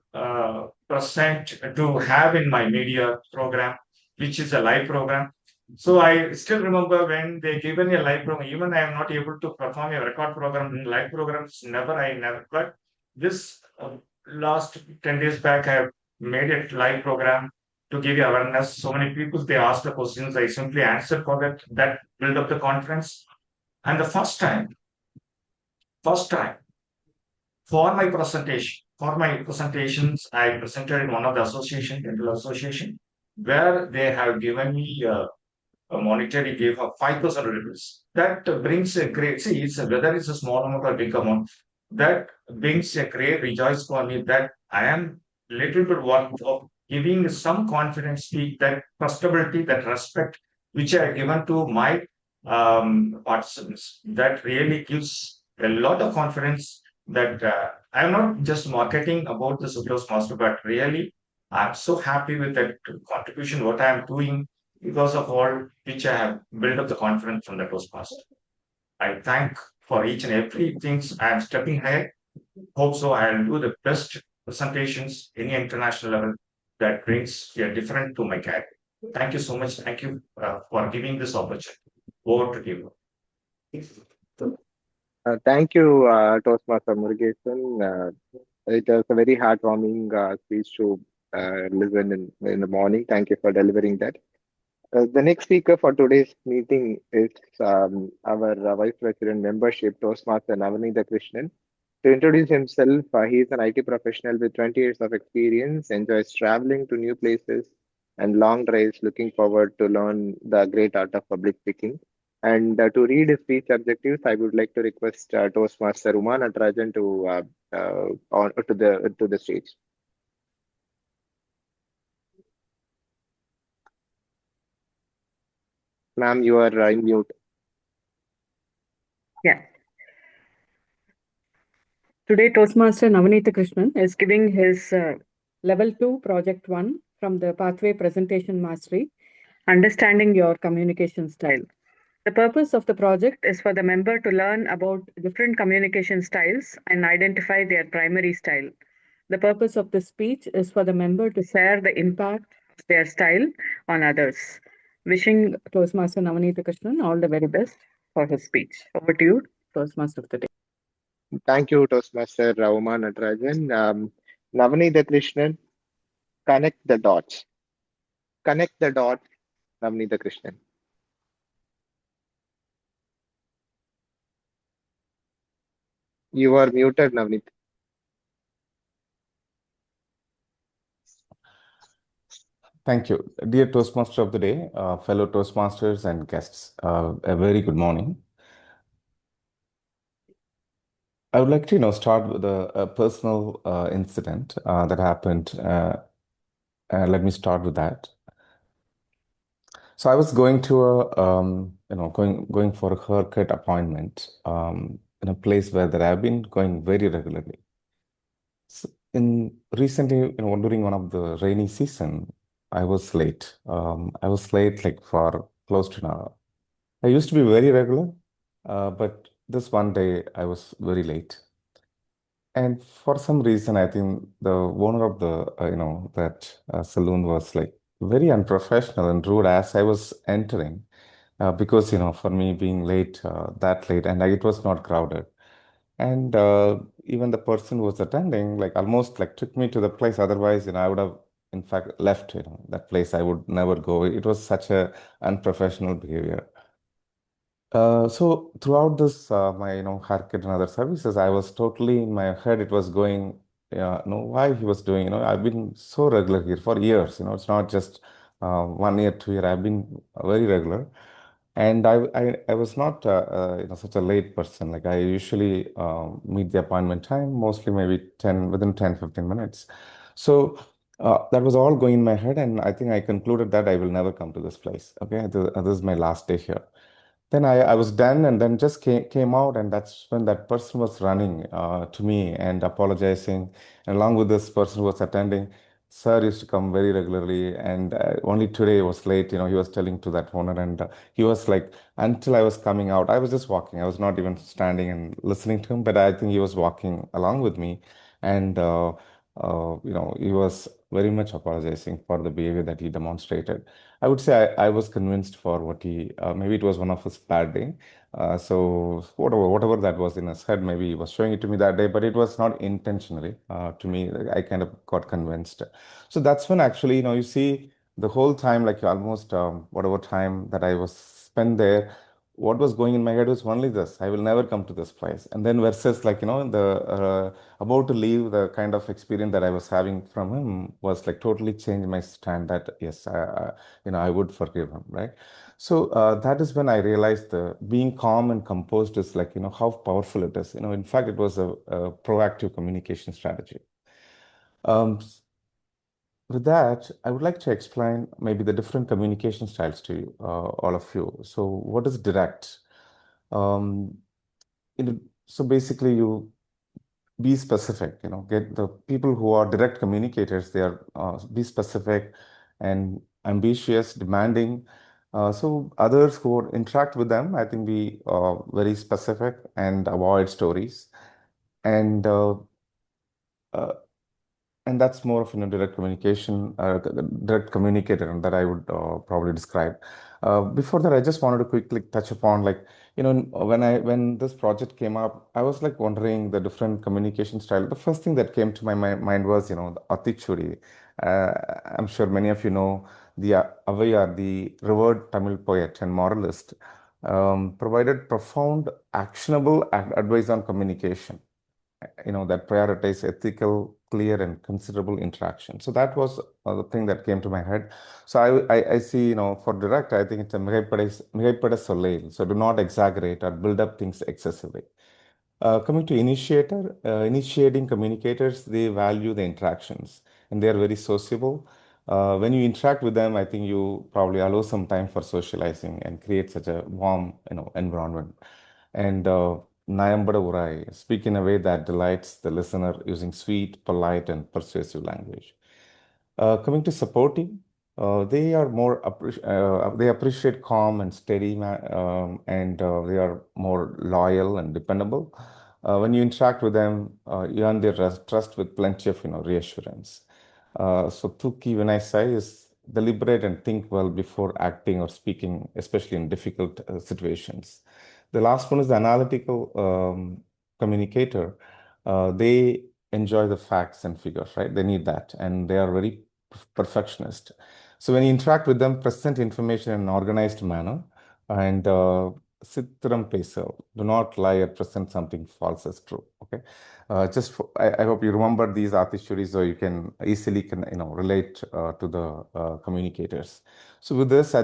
present, to have in my media program, which is a live program. So I still remember when they given a live program, even I am not able to perform a record program in live programs, never, but this last 10 days back, I have made a live program to give you awareness. So many people, they asked the questions, I simply answered for that build up the confidence. And the first time, for my presentations, I presented in one of the association, dental association, where they have given me a monetary gift of 5,000 rupees. That brings a great, see, whether it's a small amount or big amount, that brings a great rejoice for me that I am little bit worth of giving some confidence, speak that trustability, that respect, which I have given to my participants. That really gives a lot of confidence that I'm not just marketing about the Sucrose Master, but really I'm so happy with that contribution, what I'm doing because of all which I have built up the confidence from the Toastmaster. I thank for each and every things I am stepping ahead. Hope so I'll do the best presentations any international level that brings a different to my career. Thank you so much. Thank you for giving this opportunity. Over to you. Thank you, Toastmaster Murugesan. It was a very heartwarming speech to listen in the morning. Thank you for delivering that. The next speaker for today's meeting is our Vice President Membership, Toastmaster Navanitha Krishnan. To introduce himself, he is an IT professional with 20 years of experience, enjoys traveling to new places and long drives, looking forward to learn the great art of public speaking. And to read his speech objectives, I would like to request Toastmaster Uma Natarajan to the stage. Ma'am, you are in mute. Yeah. Today, Toastmaster Navanitha Krishnan is giving his Level 2 Project 1 from the Pathway Presentation Mastery, Understanding Your Communication Style. The purpose of the project is for the member to learn about different communication styles and identify their primary style. The purpose of the speech is for the member to share the impact of their style on others. Wishing Toastmaster Navanitha Krishnan all the very best for his speech. Over to you, Toastmaster of the day. Thank you, Toastmaster Uma Natarajan. Navanitha Krishnan, connect the dots. Connect the dots, Navanitha Krishnan. You are muted, Navneet. Thank you. Dear Toastmaster of the day, fellow Toastmasters and guests, a very good morning. I would like to, start with a personal incident that happened. Let me start with that. So I was going to going for a haircut appointment in a place where that I've been going very regularly. So recently, during one of the rainy season, I was late. I was late like for close to an hour. I used to be very regular, but this one day I was very late. And for some reason, I think the owner of the, that saloon was like very unprofessional and rude as I was entering. Because, for me being late, that late, and it was not crowded. And even the person who was attending, like almost like took me to the place. Otherwise, I would have, in fact, left, that place. I would never go. It was such a unprofessional behavior. So throughout this, my haircut and other services, I was totally in my head. It was going, why he was doing. I've been so regular here for years. It's not just 1 year, 2 year. I've been very regular, and I was not such a late person. Like I usually meet the appointment time, mostly maybe 10 within 10 15 minutes. So that was all going in my head, and I think I concluded that I will never come to this place. Okay, this is my last day here. Then I was done and then just came out, and that's when that person was running to me and apologizing. And along with this person who was attending, sir used to come very regularly, and only today was late. He was telling to that owner, and he was like, until I was coming out, I was just walking. I was not even standing and listening to him, but I think he was walking along with me, and he was very much apologizing for the behavior that he demonstrated. I would say I was convinced for what maybe it was one of his bad day. So whatever that was in his head, maybe he was showing it to me that day, but it was not intentionally to me. I kind of got convinced. So that's when actually, you see the whole time, like almost whatever time that I was spent there, what was going in my head was only this: I will never come to this place. And then versus like, about to leave, the kind of experience that I was having from him was like totally changed my stand that yes, I would forgive him, right? So that is when I realized the being calm and composed is like, how powerful it is. In fact, it was a proactive communication strategy. Um, with that, I would like to explain maybe the different communication styles to you, all of you. So what is direct? Um, so basically you be specific, get the people who are direct communicators, they are be specific and ambitious, demanding. So others who interact with them, I think be very specific and avoid stories. And uh, and that's more of a direct communication, direct communicator that I would probably describe. Before that, I just wanted to quickly touch upon, like, when this project came up, I was like wondering the different communication style. The first thing that came to my mind was, the Atichuri. I'm sure many of you know the Avayar, the revered Tamil poet and moralist, provided profound, actionable advice on communication, that prioritize ethical, clear, and considerable interaction. So that was the thing that came to my head. So I see, for direct, I think it's a மிகைப்பட சொல்லேன். So do not exaggerate or build up things excessively. Coming to initiating communicators, they value the interactions and they are very sociable. When you interact with them, I think you probably allow some time for socializing and create such a warm, environment. And Nayambada Urai, speak in a way that delights the listener using sweet, polite, and persuasive language. Coming to supporting, they are they appreciate calm and steady, and they are more loyal and dependable. When you interact with them, you earn their trust with plenty of reassurance. So Tuki, when I say, is deliberate and think well before acting or speaking, especially in difficult situations. The last one is the analytical communicator. They enjoy the facts and figures, right? They need that, and they are very perfectionist. So when you interact with them, present information in an organized manner, and Citram Pesal. Do not lie or present something false as true. Okay. I hope you remember these artistries so you can easily relate to the communicators. So with this, I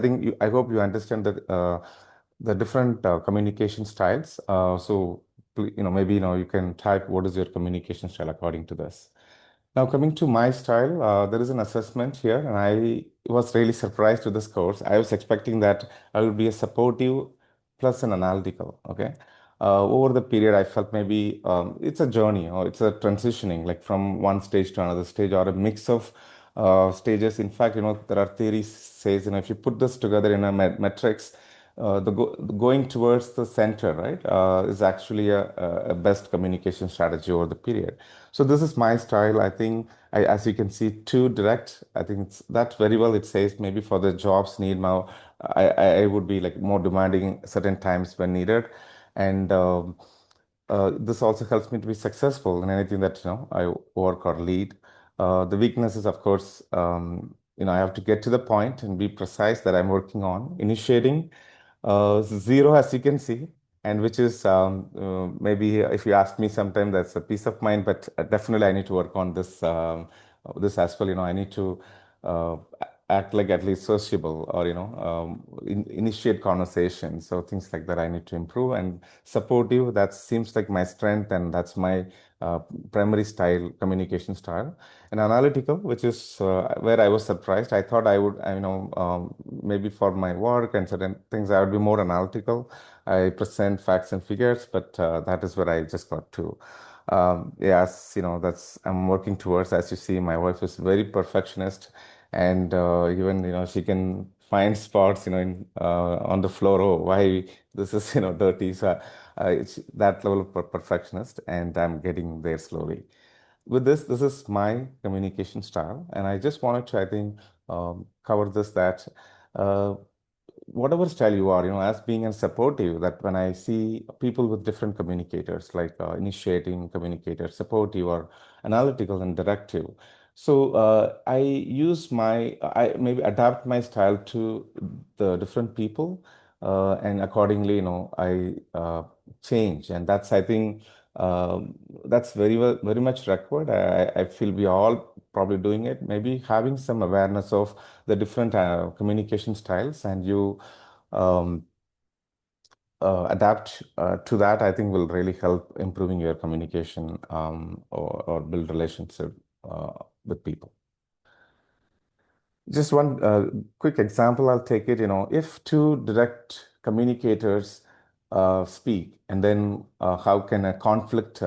hope you understand that the different communication styles. Maybe you can type what is your communication style according to this. Now, coming to my style, there is an assessment here, and I was really surprised with this course. I was expecting that I will be a supportive plus an analytical. Okay. Over the period, I felt maybe it's a journey or it's a transitioning, like from one stage to another stage or a mix of stages. In fact, there are theories says, if you put this together in a metrics, the going towards the center, right, is actually a best communication strategy over the period. So this is my style. I think, as you can see, too direct. I think that very well. It says maybe for the jobs need now, I would be like more demanding certain times when needed, and this also helps me to be successful in anything that I work or lead. The weakness is, of course, I have to get to the point and be precise that I'm working on initiating. Zero, as you can see, and which is maybe if you ask me sometime, that's a peace of mind, but definitely I need to work on this as well. I need to uh, act like at least sociable or initiate conversations, so things like that I need to improve. And supportive, that seems like my strength, and that's my uh, primary style, communication style. And analytical, which is where I was surprised. I thought I would, maybe for my work and certain things, I would be more analytical. I present facts and figures, but that is where I just got to. Yes, that's I'm working towards. As you see, my wife is very perfectionist, and even she can find spots, on the floor. Oh, why this is dirty? So it's that level of perfectionist, and I'm getting there slowly. With this is my communication style, and I just wanted to, I think, cover this that uh, whatever style you are, as being a supportive, that when I see people with different communicators, like initiating communicator, supportive or analytical and directive. So I maybe adapt my style to the different people, and accordingly, I change, and that's, I think, that's very much required. I feel we all probably doing it. Maybe having some awareness of the different communication styles, and you um, adapt to that, I think will really help improving your communication, or build relationship with people. Just one quick example, I'll take it. If two direct communicators speak, and then how can a conflict,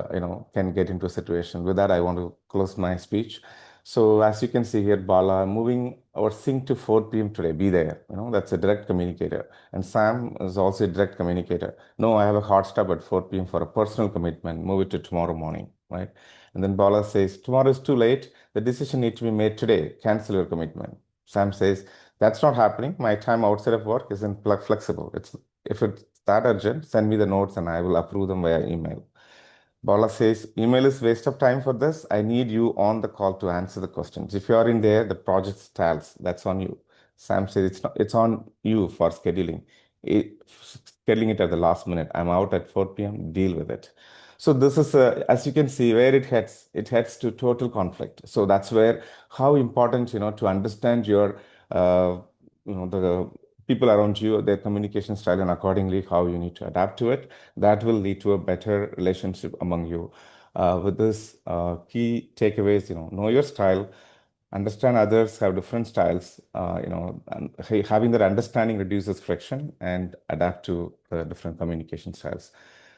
can get into a situation. With that, I want to close my speech. So as you can see here, Bala, moving our sync to 4 p.m. today, be there. That's a direct communicator. And Sam is also a direct communicator. No, I have a hard stop at 4 p.m. for a personal commitment. Move it to tomorrow morning, right? And then Bala says, tomorrow is too late. The decision needs to be made today. Cancel your commitment. Sam says, that's not happening. My time outside of work isn't flexible. If it's that urgent, send me the notes and I will approve them via email. Bala says, email is waste of time for this. I need you on the call to answer the questions. If you are in there, the project stalls. That's on you. Sam says, it's on you for scheduling it at the last minute. I'm out at 4 p.m. Deal with it. So this is, as you can see, where it heads to total conflict. So that's where how important, to understand your, the people around you, their communication style, and accordingly how you need to adapt to it. That will lead to a better relationship among you. With this key takeaways, know your style, understand others have different styles, and having that understanding reduces friction, and adapt to the different communication styles.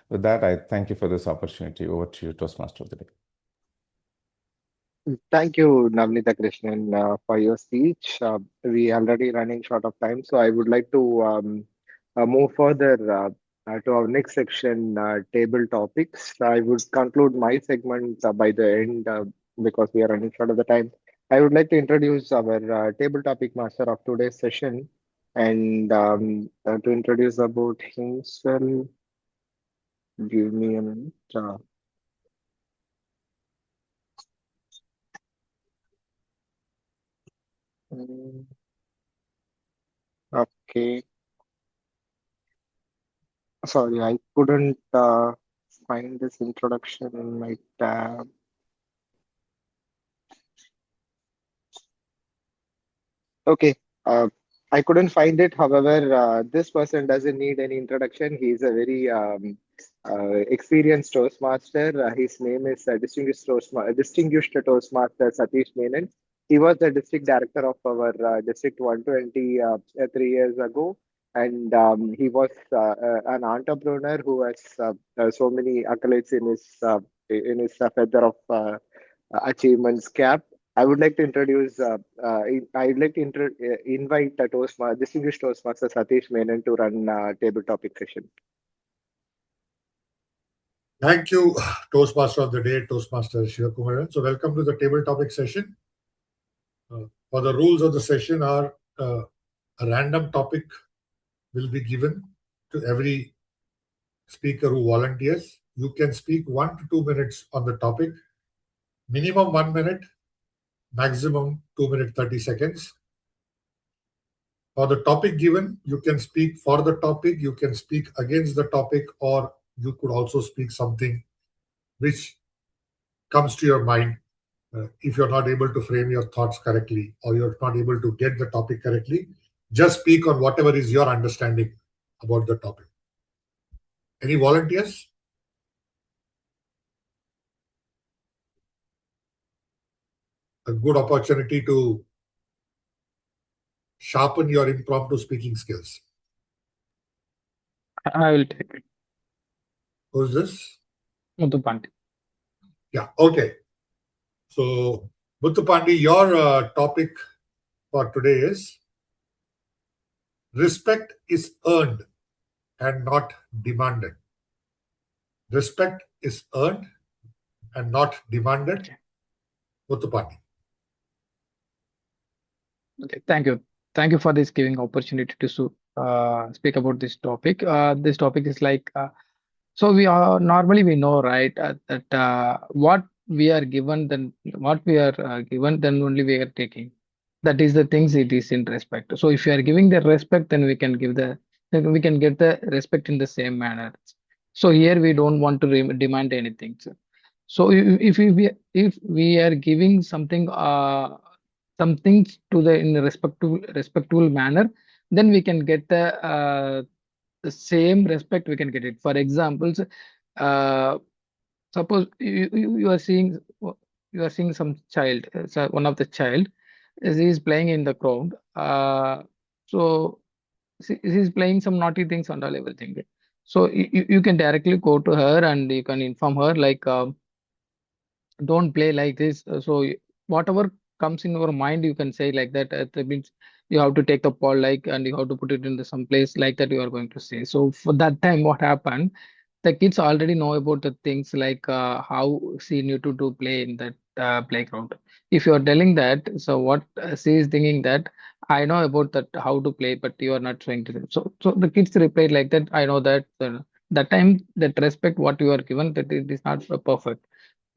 With that, I thank you for this opportunity. Over to you, Toastmaster of the day. Thank you, Navnita Krishnan, for your speech. We already running short of time, so I would like to move further to our next section, table topics. I would conclude my segment by the end because we are running short of the time. I would like to introduce our table topic master of today's session, and to introduce about himself. Give me a minute. Mm, Okay. Sorry, I couldn't find this introduction in my tab. Okay, I couldn't find it. However, this person doesn't need any introduction. He's a very experienced Toastmaster. His name is Distinguished Toastmaster Satish Menon. He was the district director of our District 120 3 years ago. And he was an entrepreneur who has so many accolades in his feather of achievements cap. I would like to introduce. I would like to invite distinguished Toastmaster Satish Menon to run table topic session. Thank you, Toastmaster of the day, Toastmaster Shivakumaran. So, welcome to the table topic session. For the rules of the session are a random topic will be given to every speaker who volunteers. You can speak 1 to 2 minutes on the topic, minimum 1 minute, maximum 2 minutes 30 seconds. For the topic given, you can speak for the topic, you can speak against the topic, or you could also speak something which comes to your mind. If you're not able to frame your thoughts correctly or you're not able to get the topic correctly, just speak on whatever is your understanding about the topic. Any volunteers? A good opportunity to sharpen your impromptu speaking skills. I will take it. Who's this? Muthupandi. Yeah, okay. So, Muthupandi, your topic for today is respect is earned and not demanded. Respect is earned and not demanded. Okay. Muthupandi. Okay, thank you. Thank you for this giving opportunity to speak about this topic. This topic is like so we are normally we know right that what we are given then what we are given then only we are taking. That is the things it is in respect. So if you are giving the respect, then we can give then we can get the respect in the same manner. So here we don't want to demand anything. So if we are giving something some things to the in a respectful manner, then we can get the same respect we can get it. For examples, suppose you are seeing some child, so one of the child is playing in the ground. So she's playing some naughty things and all everything. So you can directly go to her and you can inform her like. Don't play like this. Whatever comes in your mind, you can say like that. That means you have to take the ball like and you have to put it in some place like that you are going to say. So for that time, what happened? The kids already know about the things like how she need to do play in that playground. If you are telling that, so what she is thinking that I know about that how to play, but you are not trying to. So the kids replied like that. I know that. That time that respect what you are given that it is not perfect.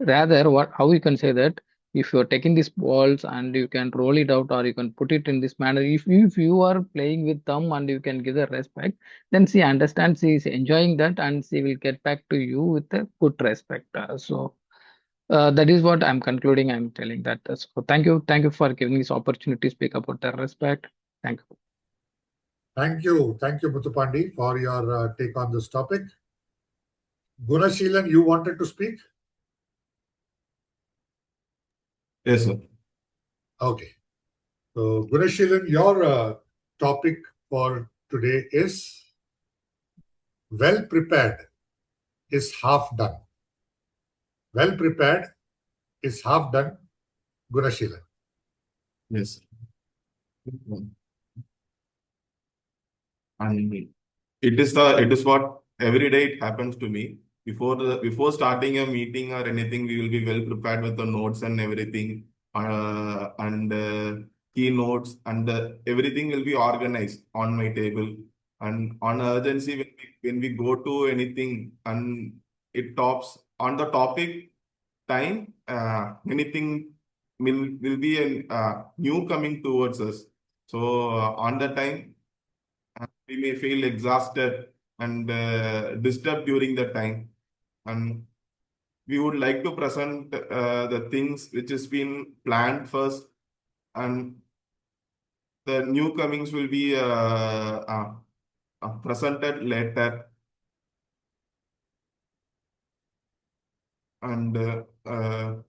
Rather, how you can say that if you're taking these balls and you can roll it out or you can put it in this manner, if you are playing with them and you can give the respect, then she understands she is enjoying that and she will get back to you with a good respect. That is what I'm concluding. I'm telling that. So thank you for giving this opportunity to speak about the respect. Thank you. Thank you, Muthupandi, for your take on this topic. Gunashilan, you wanted to speak? Yes, sir. Okay. So, Gunashilan, your topic for today is well prepared is half done. Well prepared is half done. Gunashilan. Yes. And it is what every day it happens to me. Before starting a meeting or anything, we will be well prepared with the notes and everything, and keynotes, and everything will be organized on my table. And on urgency, when we go to anything and it tops on the topic time, anything will be a new coming towards us. So on the time we may feel exhausted and disturbed during the time. And we would like to present the things which has been planned first, and the newcomings will be presented later. And the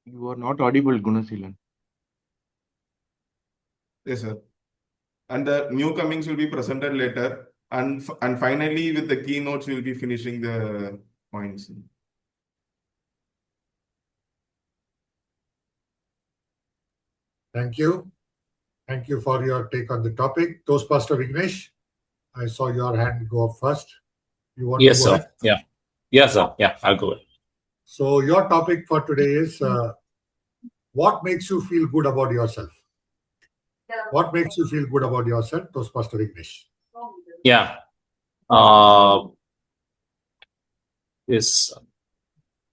You are not audible, Gunasilan. yes, sir. And the newcomings will be presented later. And finally, with the keynotes, we'll be finishing the points. Thank you. Thank you for your take on the topic. Toastmaster Vignesh, I saw your hand go up first. You want Yes, to go sir. ahead? Yeah. Yes, sir. Yeah, I'll go ahead. So your topic for today is what makes you feel good about yourself? What makes you feel good about yourself, Toastmaster Vignesh? Yeah. Is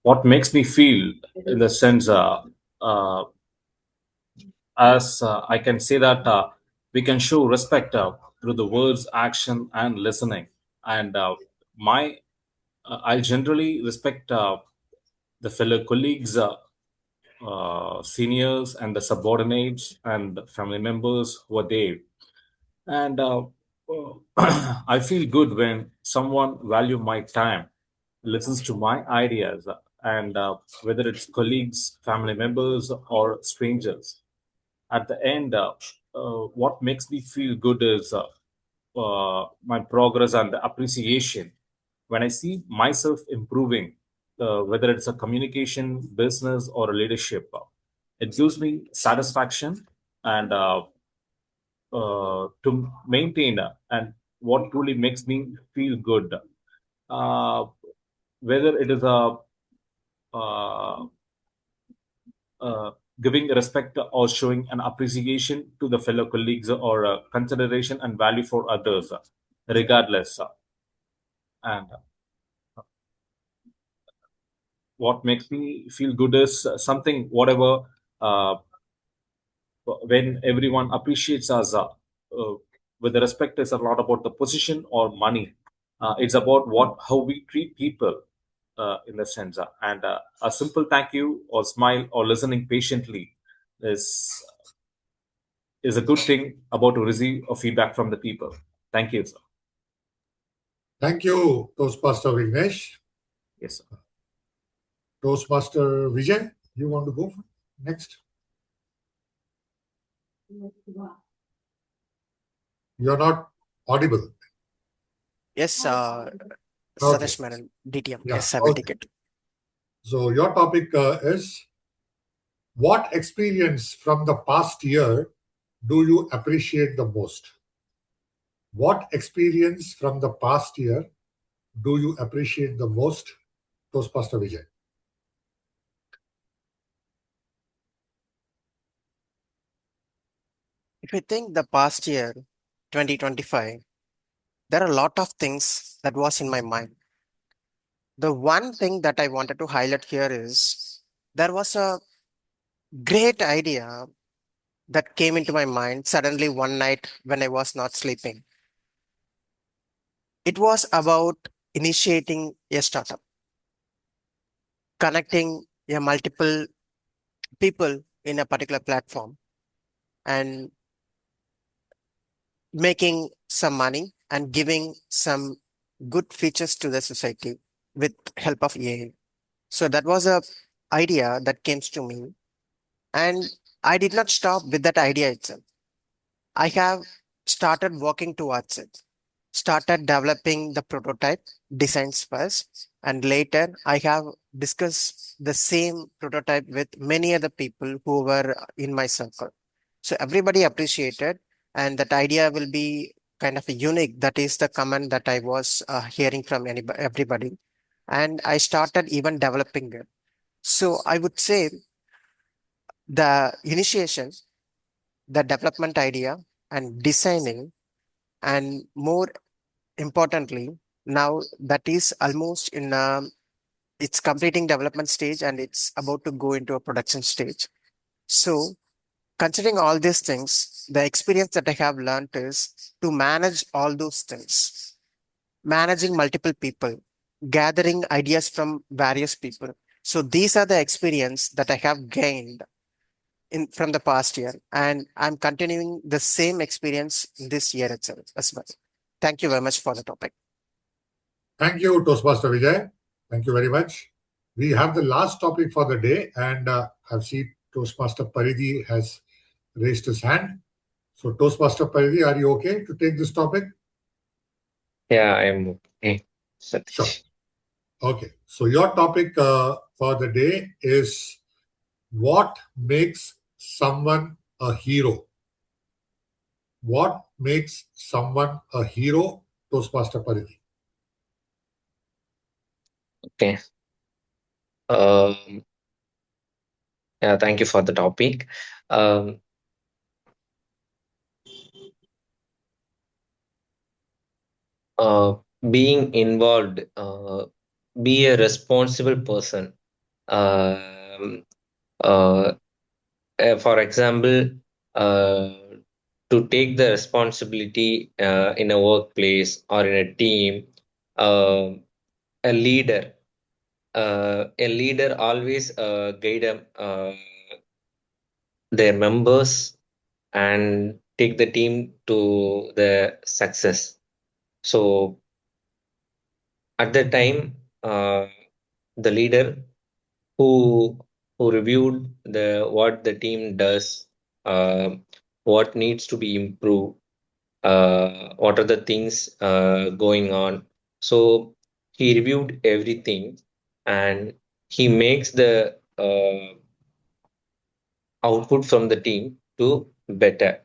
what makes me feel in the sense, as I can say that we can show respect through the words, action, and listening. And my I'll generally respect the fellow colleagues, seniors, and the subordinates and family members who are there. And I feel good when someone value my time, listens to my ideas, and whether it's colleagues, family members, or strangers. At the end, what makes me feel good is my progress and the appreciation. When I see myself improving, whether it's a communication, business, or a leadership, it gives me satisfaction and to maintain and what truly makes me feel good. Uh, Whether it is a uh, uh, giving respect or showing an appreciation to the fellow colleagues or consideration and value for others, regardless. And what makes me feel good is something, whatever, uh, when everyone appreciates us, with the respect is not about the position or money. It's about what how we treat people in the sense. And a simple thank you or smile or listening patiently is is a good thing about to receive a feedback from the people. Thank you, sir. Thank you, Toastmaster Vignesh. Yes, sir. Toastmaster Vijay, you want to go next? You're not audible. Yes, Okay. Satish Menon, DTM. Yeah. Yes, I will Okay. take it. So your topic is what experience from the past year do you appreciate the most? What experience from the past year do you appreciate the most, Toastmaster Vijay? If you think the past year, 2025, there are a lot of things that was in my mind. The one thing that I wanted to highlight here is there was a great idea that came into my mind suddenly one night when I was not sleeping. It was about initiating a startup, connecting a multiple people in a particular platform and making some money and giving some good features to the society with help of AI. So that was a idea that came to me, and I did not stop with that idea itself. I have started working towards it, started developing the prototype designs first, and later I have discussed the same prototype with many other people who were in my circle. So everybody appreciated, and that idea will be kind of unique. That is the comment that I was hearing from everybody. And I started even developing it. So I would say the initiation the development idea and designing, and more importantly, now that is almost in its completing development stage and it's about to go into a production stage. So considering all these things, the experience that I have learned is to manage all those things, managing multiple people, gathering ideas from various people. So these are the experience that I have gained in from the past year, and I'm continuing the same experience this year itself as well. Thank you very much for the topic. Thank you, Toastmaster Vijay. Thank you very much. We have the last topic for the day, and I've seen Toastmaster Paridhi has raised his hand. So, Toastmaster Paridhi, are you okay to take this topic? Yeah, I'm okay. Sure. Okay. So, your topic for the day is what makes someone a hero? What makes someone a hero, Toastmaster Paridhi? Okay. Yeah, thank you for the topic. Um, Being involved, be a responsible person. Um, for example, to take the responsibility in a workplace or in a team, a leader. A leader always guide their members and take the team to the success. So at the time, the leader who reviewed the what the team does, what needs to be improved, what are the things going on. So he reviewed everything and he makes the output from the team to better.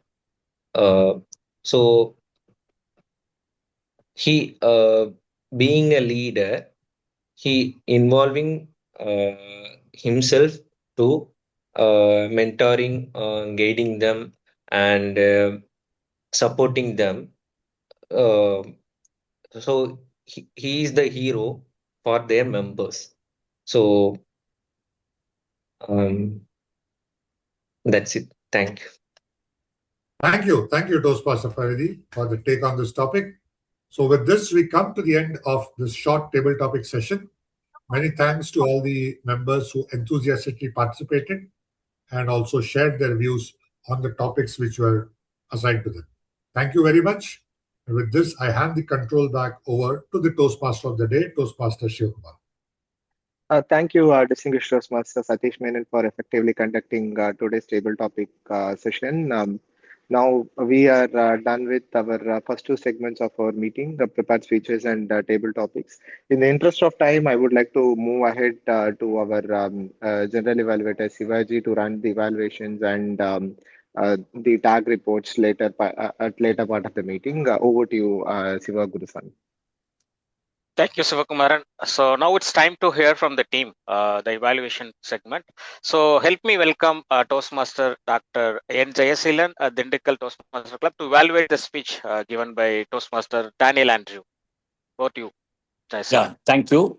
So he being a leader, he involving himself to mentoring, guiding them, and supporting them. Uh, so he is the hero for their members. So that's it. Thank you. Thank you. Thank you, Toastmaster Paridhi, for the take on this topic. So with this, we come to the end of this short table topic session. Many thanks to all the members who enthusiastically participated and also shared their views on the topics which were assigned to them. Thank you very much. And with this, I hand the control back over to the Toastmaster of the day, Toastmaster Shivakumar. Thank you, distinguished Toastmaster Satish Menon, for effectively conducting today's table topic session. Now we are done with our first two segments of our meeting, the prepared speeches and table topics. In the interest of time, I would like to move ahead to our general evaluator Sivaji to run the evaluations and the tag reports later at later part of the meeting. Over to you, Siva Gurusan. Thank you, Sivakumaran. So now it's time to hear from the team, the evaluation segment. So help me welcome Toastmaster Dr. N. Jayasilan, Dindikkal Toastmaster Club, to evaluate the speech given by Toastmaster Daniel Andrew. Over to you, Jayasilan. Yeah, thank you.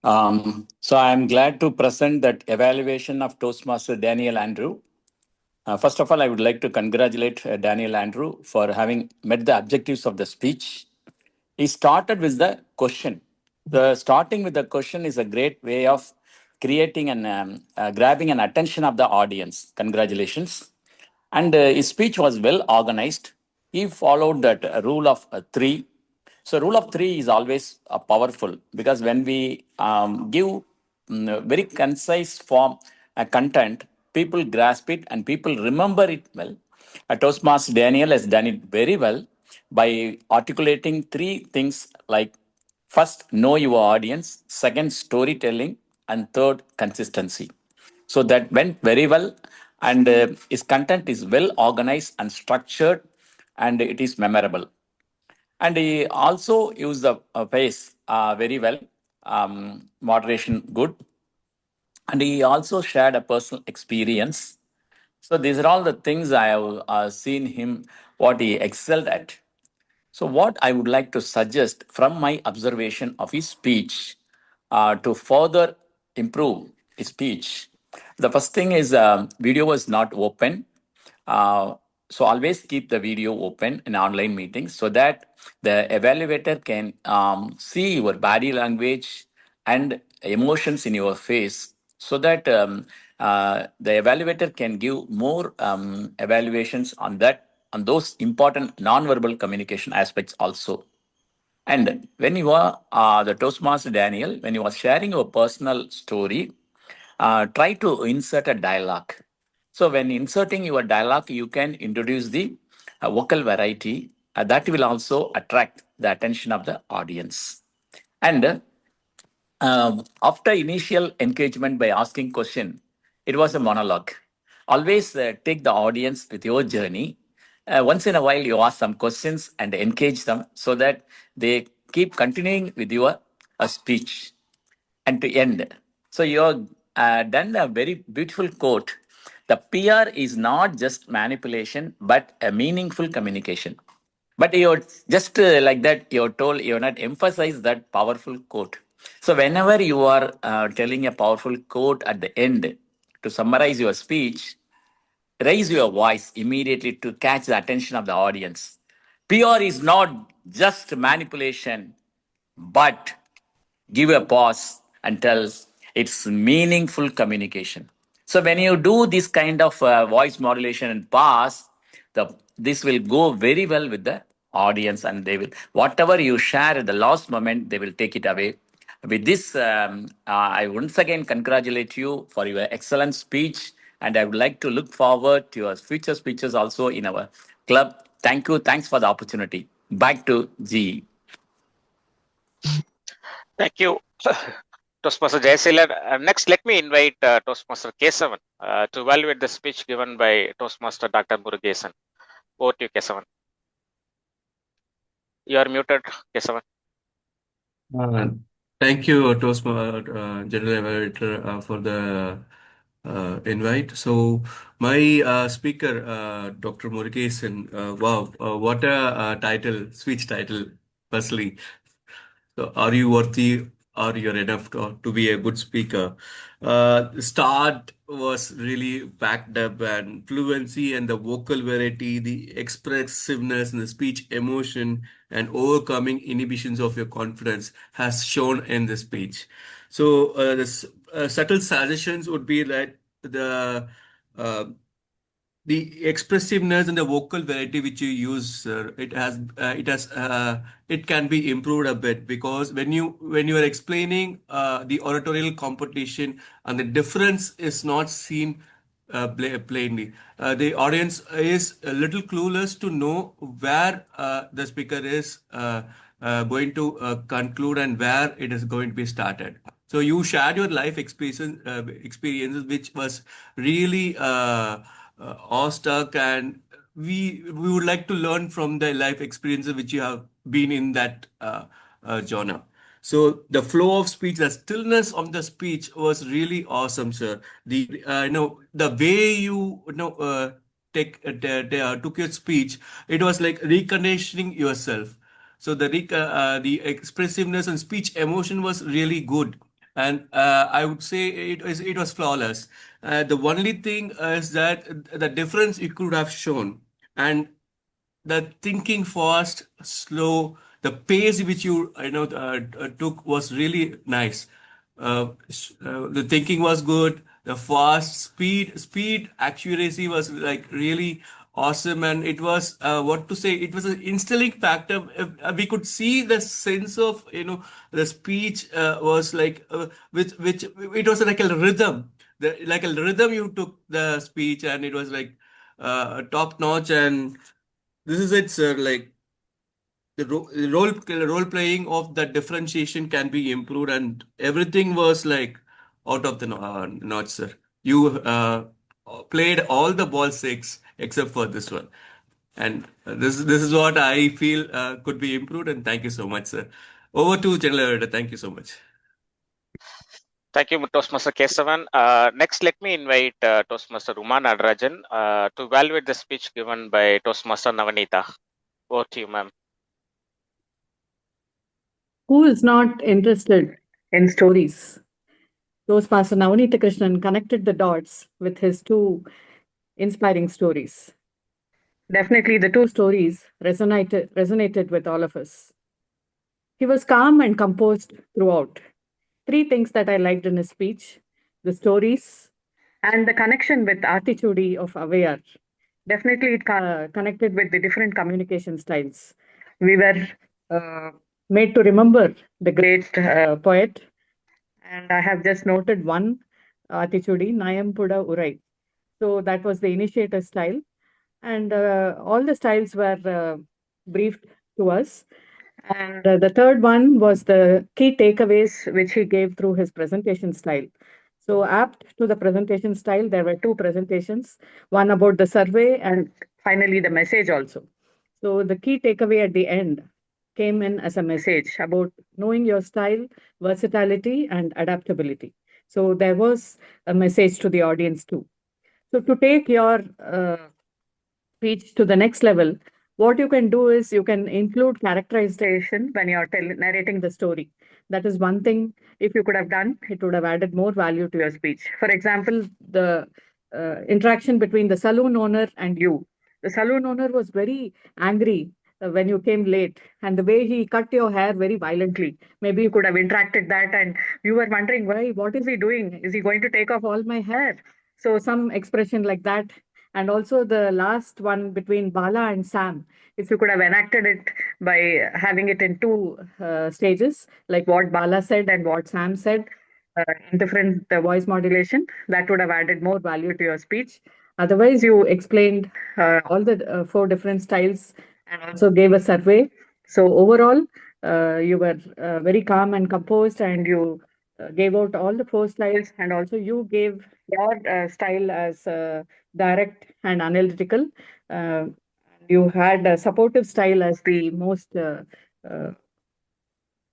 So I'm glad to present that evaluation of Toastmaster Daniel Andrew. First of all, I would like to congratulate Daniel Andrew for having met the objectives of the speech. He started with the question. The starting with the question is a great way of creating and grabbing an attention of the audience. Congratulations. And his speech was well organized. He followed that rule of three. So rule of three is always powerful because when we give very concise form content, people grasp it and people remember it well. Toastmaster Daniel has done it very well by articulating three things like first, know your audience, second, storytelling, and third, consistency. So that went very well, and his content is well organized and structured, and it is memorable. And he also used the pace very well, moderation good, and he also shared a personal experience So these are all the things I have seen him, what he excelled at. So what I would like to suggest from my observation of his speech to further improve his speech. The first thing is video was not open. Uh, so always keep the video open in online meetings so that the evaluator can see your body language and emotions in your face so that the evaluator can give more evaluations on that on those important non-verbal communication aspects also. And when you are the Toastmaster Daniel, when you are sharing your personal story, try to insert a dialogue. So when inserting your dialogue, you can introduce the vocal variety that will also attract the attention of the audience. And after initial engagement by asking question, it was a monologue. Always take the audience with your journey. Once in a while, you ask some questions and engage them so that they keep continuing with your speech and to end. So you have done a very beautiful quote. The PR is not just manipulation, but a meaningful communication. But you're just like that, you're told you're not emphasize that powerful quote. So whenever you are telling a powerful quote at the end to summarize your speech, raise your voice immediately to catch the attention of the audience. PR is not just manipulation, but give a pause and tell it's meaningful communication. So when you do this kind of voice modulation and pause, this will go very well with the audience, and they will whatever you share at the last moment, they will take it away. With this, I once again congratulate you for your excellent speech, and I would like to look forward to your future speeches also in our club. Thank you. Thanks for the opportunity. Back to G. Thank you, Toastmaster Jayasilan. Next, let me invite Toastmaster Kesavan to evaluate the speech given by Toastmaster Dr. Murugesan. Over to you, Kesavan. You are muted, Kesavan. Thank you, Toastmaster General Evaluator, for the invite. So, my speaker, Dr. Murugesan, wow, what a title, speech title, firstly. So are you worthy or you're enough to be a good speaker? The start was really backed up, and fluency and the vocal variety, the expressiveness and the speech emotion and overcoming inhibitions of your confidence has shown in the speech. So the subtle suggestions would be that uh, the expressiveness and the vocal variety which you use, it can be improved a bit, because when you are explaining the oratorial competition, and the difference is not seen plainly. The audience is a little clueless to know where the speaker is going to conclude and where it is going to be started. So you shared your life experiences, which was really awestruck, and we would like to learn from the life experiences which you have been in that genre. So the flow of speech, the stillness of the speech was really awesome, sir. The way took your speech, it was like reconditioning yourself. So the expressiveness and speech emotion was really good, and I would say it was flawless. The only thing is that the difference it could have shown, and the thinking fast, slow, the pace which you took was really nice. The thinking was good. The fast speed accuracy was like really awesome, and it was what to say. It was an instilling factor. We could see the sense of the speech was like which it was like a rhythm. Like a rhythm you took the speech, and it was like top notch. And this is it, sir. Like the role playing of the differentiation can be improved, and everything was like out of the notch, sir. You played all the ball six except for this one, and this is what I feel could be improved. And thank you so much, sir. Over to General Editor. Thank you so much. Thank you, Toastmaster Kesavan. Next, let me invite Toastmaster Uma Nadarajan to evaluate the speech given by Toastmaster Navanitha. Over to you, ma'am. Who is not interested in stories? Toastmaster Navanitha Krishnan connected the dots with his two inspiring stories. Definitely, the two stories resonated with all of us. He was calm and composed throughout. Three things that I liked in his speech: the stories and the connection with Atichudi of Avayar. Definitely, it connected with the different communication styles. We were made to remember the great poet, and I have just noted one, Atichudi, Nayampuda Urai. So that was the initiator style, and all the styles were briefed to us. And the third one was the key takeaways which he gave through his presentation style. So, apt to the presentation style, there were two presentations, one about the survey and finally the message also. So, the key takeaway at the end came in as a message about knowing your style, versatility, and adaptability. So, there was a message to the audience too. So, to take your speech to the next level, what you can do is you can include characterization when you're narrating the story. That is one thing. If you could have done, it would have added more value to your speech. For example, the interaction between the saloon owner and you. The saloon owner was very angry when you came late, and the way he cut your hair very violently. Maybe you could have interacted that, and you were wondering, why, what is he doing? Is he going to take off all my hair? So, some expression like that. And also the last one between Bala and Sam, if you could have enacted it by having it in two stages, like what Bala said and what Sam said, in different voice modulation, that would have added more value to your speech. Otherwise, you explained all the four different styles and also gave a survey. So overall, you were very calm and composed, and you gave out all the four styles, and also you gave your style as direct and analytical. Uh, you had a supportive style as the most uh,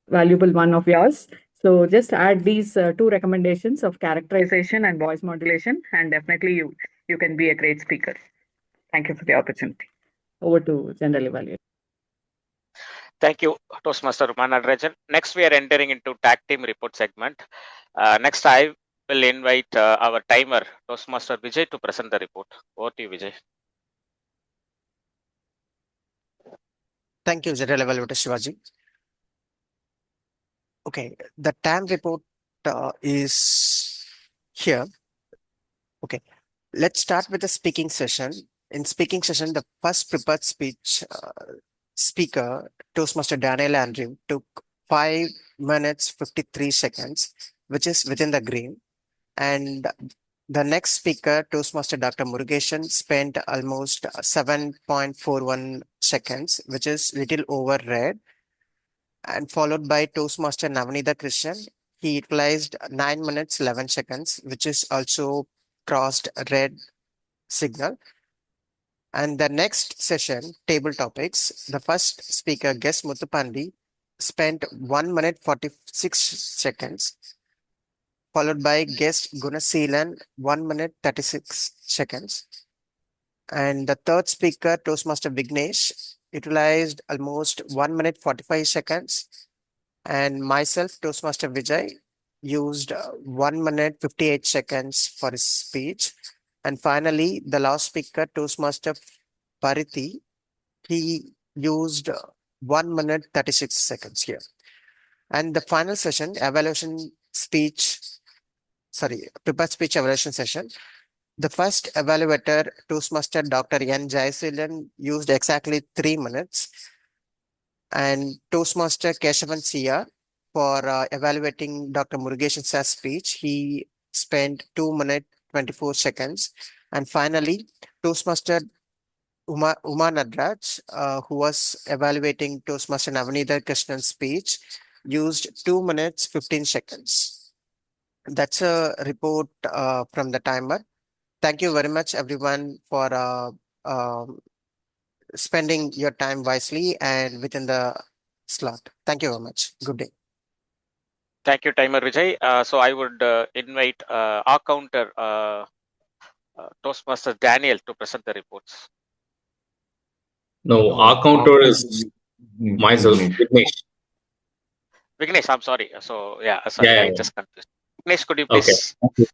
valuable one of yours. So just add these two recommendations of characterization and voice modulation, and definitely you can be a great speaker. Thank you for the opportunity. Over to general evaluation. Thank you, Toastmaster Uma Nadarajan. Next, we are entering into tag team report segment. Next, I will invite our timer, Toastmaster Vijay, to present the report. Over to you, Vijay. Thank you, General Evaluator Shivaji. Okay, the time report is here. Okay, let's start with the speaking session. In speaking session, the first prepared speech speaker, Toastmaster Daniel Andrew, took 5 minutes 53 seconds, which is within the green. And the next speaker, Toastmaster Dr. Murugeshan, spent almost 7.41 seconds, which is little over red. And followed by Toastmaster Navanitha Krishnan. He utilized 9 minutes 11 seconds, which is also crossed red signal. And the next session, table topics, the first speaker, guest Muthupandi, spent 1 minute 46 seconds, followed by guest Gunaseelan, 1 minute 36 seconds. And the third speaker, Toastmaster Vignesh, utilized almost 1 minute 45 seconds. And myself, Toastmaster Vijay, used 1 minute 58 seconds for his speech. And finally, the last speaker, Toastmaster Pariti, he used 1 minute 36 seconds here. And the final session, prepared speech evaluation session. The first evaluator, Toastmaster Dr. N. Jayasilan, used exactly 3 minutes. And Toastmaster Keshavan Sia, for evaluating Dr. Murugeshan's speech, he spent 2 minutes 24 seconds. And finally, Toastmaster Uma Nadraj, who was evaluating Toastmaster Navanitha Krishnan's speech, used 2 minutes 15 seconds. That's a report from the timer. Thank you very much, everyone, for spending your time wisely and within the slot. Thank you very much. Good day. Thank you, Timer Vijay. So I would invite our counter, Toastmaster Daniel, to present the reports. No, our counter is myself, Vignesh. Vignesh, I'm sorry. So yeah, sorry, Yeah, I yeah, just confused. Vignesh, could you yeah. Okay. please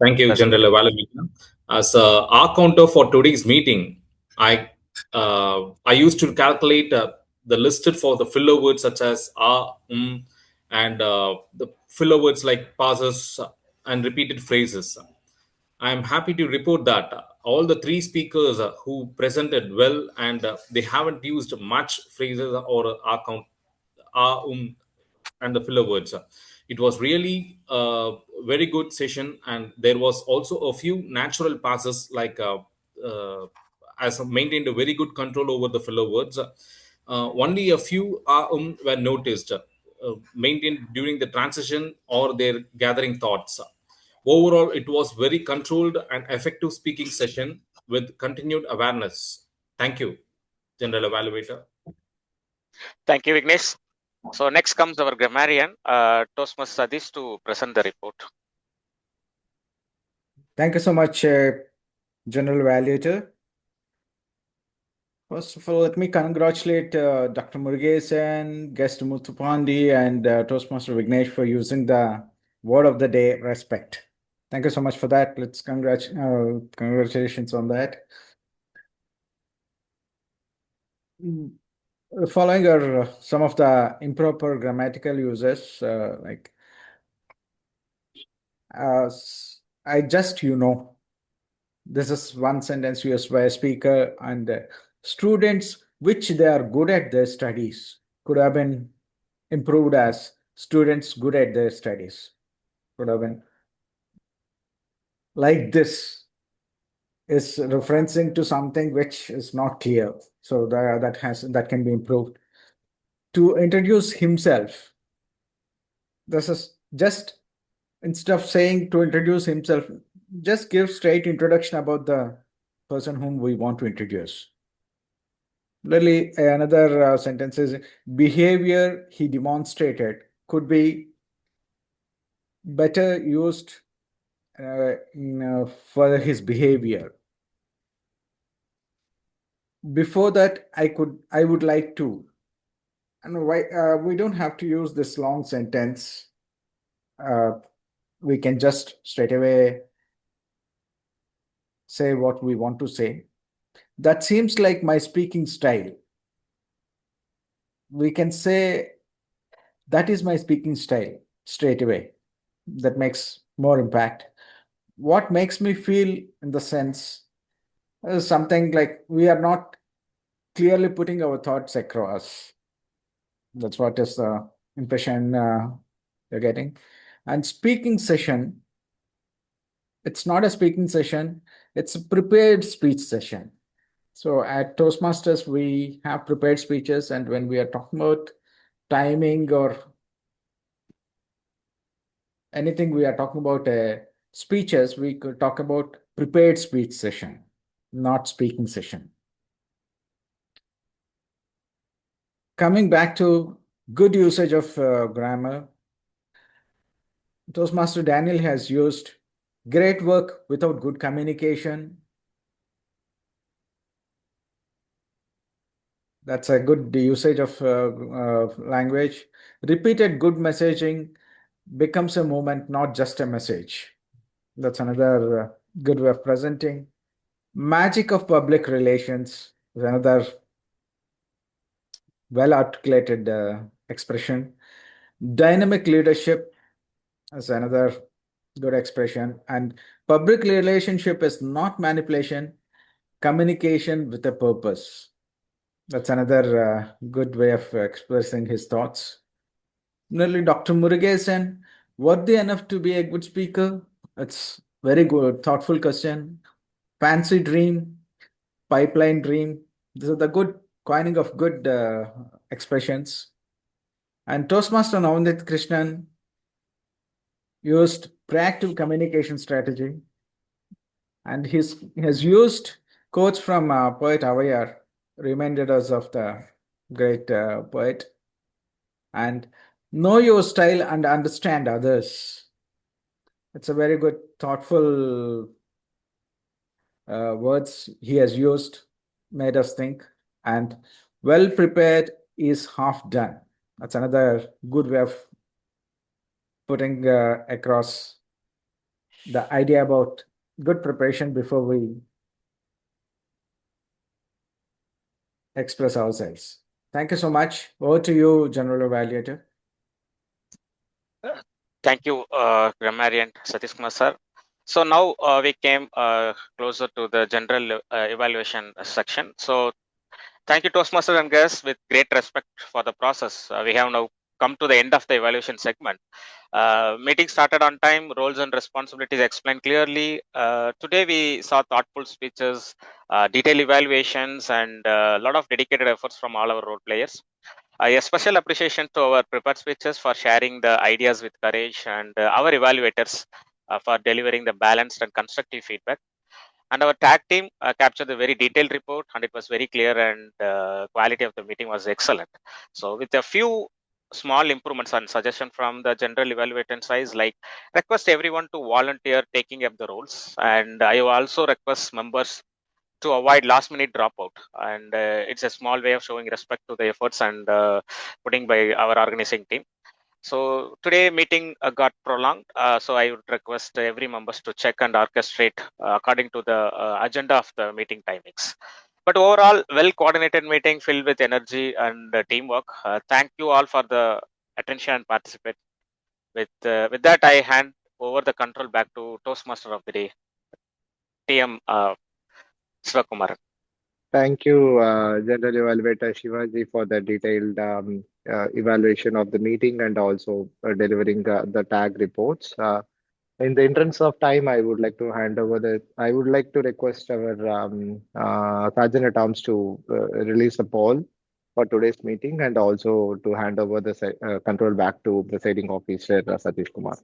Thank you, present? General Evaluator. As our counter for today's meeting, I used to calculate the listed for the filler words such as and the filler words like pauses and repeated phrases. I am happy to report that all the three speakers who presented well and they haven't used much phrases or uh, um, and the filler words. It was really a very good session, and there was also a few natural passes as maintained a very good control over the filler words. Only a few were noticed, maintained during the transition or their gathering thoughts. Overall, it was very controlled and effective speaking session with continued awareness. Thank you, General Evaluator. Thank you, Vignesh. So next comes our grammarian, Toastmaster Sadish, to present the report. Thank you so much, General Evaluator. First of all, let me congratulate Dr. Murugesan, guest Muthupandi, and Toastmaster Vignesh for using the word of the day, respect. Thank you so much for that. Let's congratulations on that. Following are some of the improper grammatical uses, like I just, this is one sentence used by a speaker, and students which they are good at their studies could have been improved as students good at their studies. Could have been like this is referencing to something which is not clear. So that can be improved. To introduce himself, this is just instead of saying to introduce himself, just give straight introduction about the person whom we want to introduce. Really, another sentence is behavior he demonstrated could be better used for his behavior. Before that, I would like to, and why we don't have to use this long sentence. We can just straight away say what we want to say. That seems like my speaking style. We can say that is my speaking style straight away. That makes more impact. What makes me feel in the sense is something like we are not clearly putting our thoughts across. That's what is the impression you're getting. And speaking session, it's not a speaking session, it's a prepared speech session. So at Toastmasters, we have prepared speeches, and when we are talking about timing or anything, we are talking about speeches, we could talk about prepared speech session, not speaking session. Coming back to good usage of grammar, Toastmaster Daniel has used great work without good communication. That's a good usage of language. Repeated good messaging becomes a movement, not just a message. That's another good way of presenting. Magic of public relations is another well articulated expression. Dynamic leadership is another good expression. And public relationship is not manipulation, communication with a purpose. That's another good way of expressing his thoughts. Similarly, Dr. Murugesan, worthy enough to be a good speaker? It's very good, thoughtful question. Fancy dream, pipeline dream. These are the good coining of good expressions. And Toastmaster Navneet Krishnan used proactive communication strategy, and he has used quotes from poet Avayar, reminded us of the great poet. And Know your style and understand others. It's a very good, thoughtful words he has used, made us think. And well prepared is half done. That's another good way of putting across the idea about good preparation before we express ourselves. Thank you so much. Over to you, General Evaluator. Thank you, Grammarian Satish Kumar sir. So now we came closer to the general evaluation section. So thank you, Toastmaster and guests. With great respect for the process, we have now come to the end of the evaluation segment. Meeting started on time, roles and responsibilities explained clearly. Today we saw thoughtful speeches, detailed evaluations, and a lot of dedicated efforts from all our role players. A special appreciation to our prepared speeches for sharing the ideas with courage, and our evaluators for delivering the balanced and constructive feedback. And our tag team captured a very detailed report, and it was very clear, and quality of the meeting was excellent. So with a few small improvements and suggestion from the general evaluation size, like request everyone to volunteer taking up the roles, and I also request members to avoid last minute dropout, and it's a small way of showing respect to the efforts and putting by our organizing team. So today meeting got prolonged, so I would request every members to check and orchestrate according to the agenda of the meeting timings. But overall, well coordinated meeting filled with energy and teamwork. Thank you all for the attention and participate. With that, I hand over the control back to Toastmaster of the day, TM Sivakumar. Thank you, General Evaluator Shivaji, for the detailed evaluation of the meeting and also delivering the tag reports. In the interest of time, I would like to I would like to request our Sergeant at Arms to release a poll for today's meeting and also to hand over the control back to Presiding Officer Satish Kumar.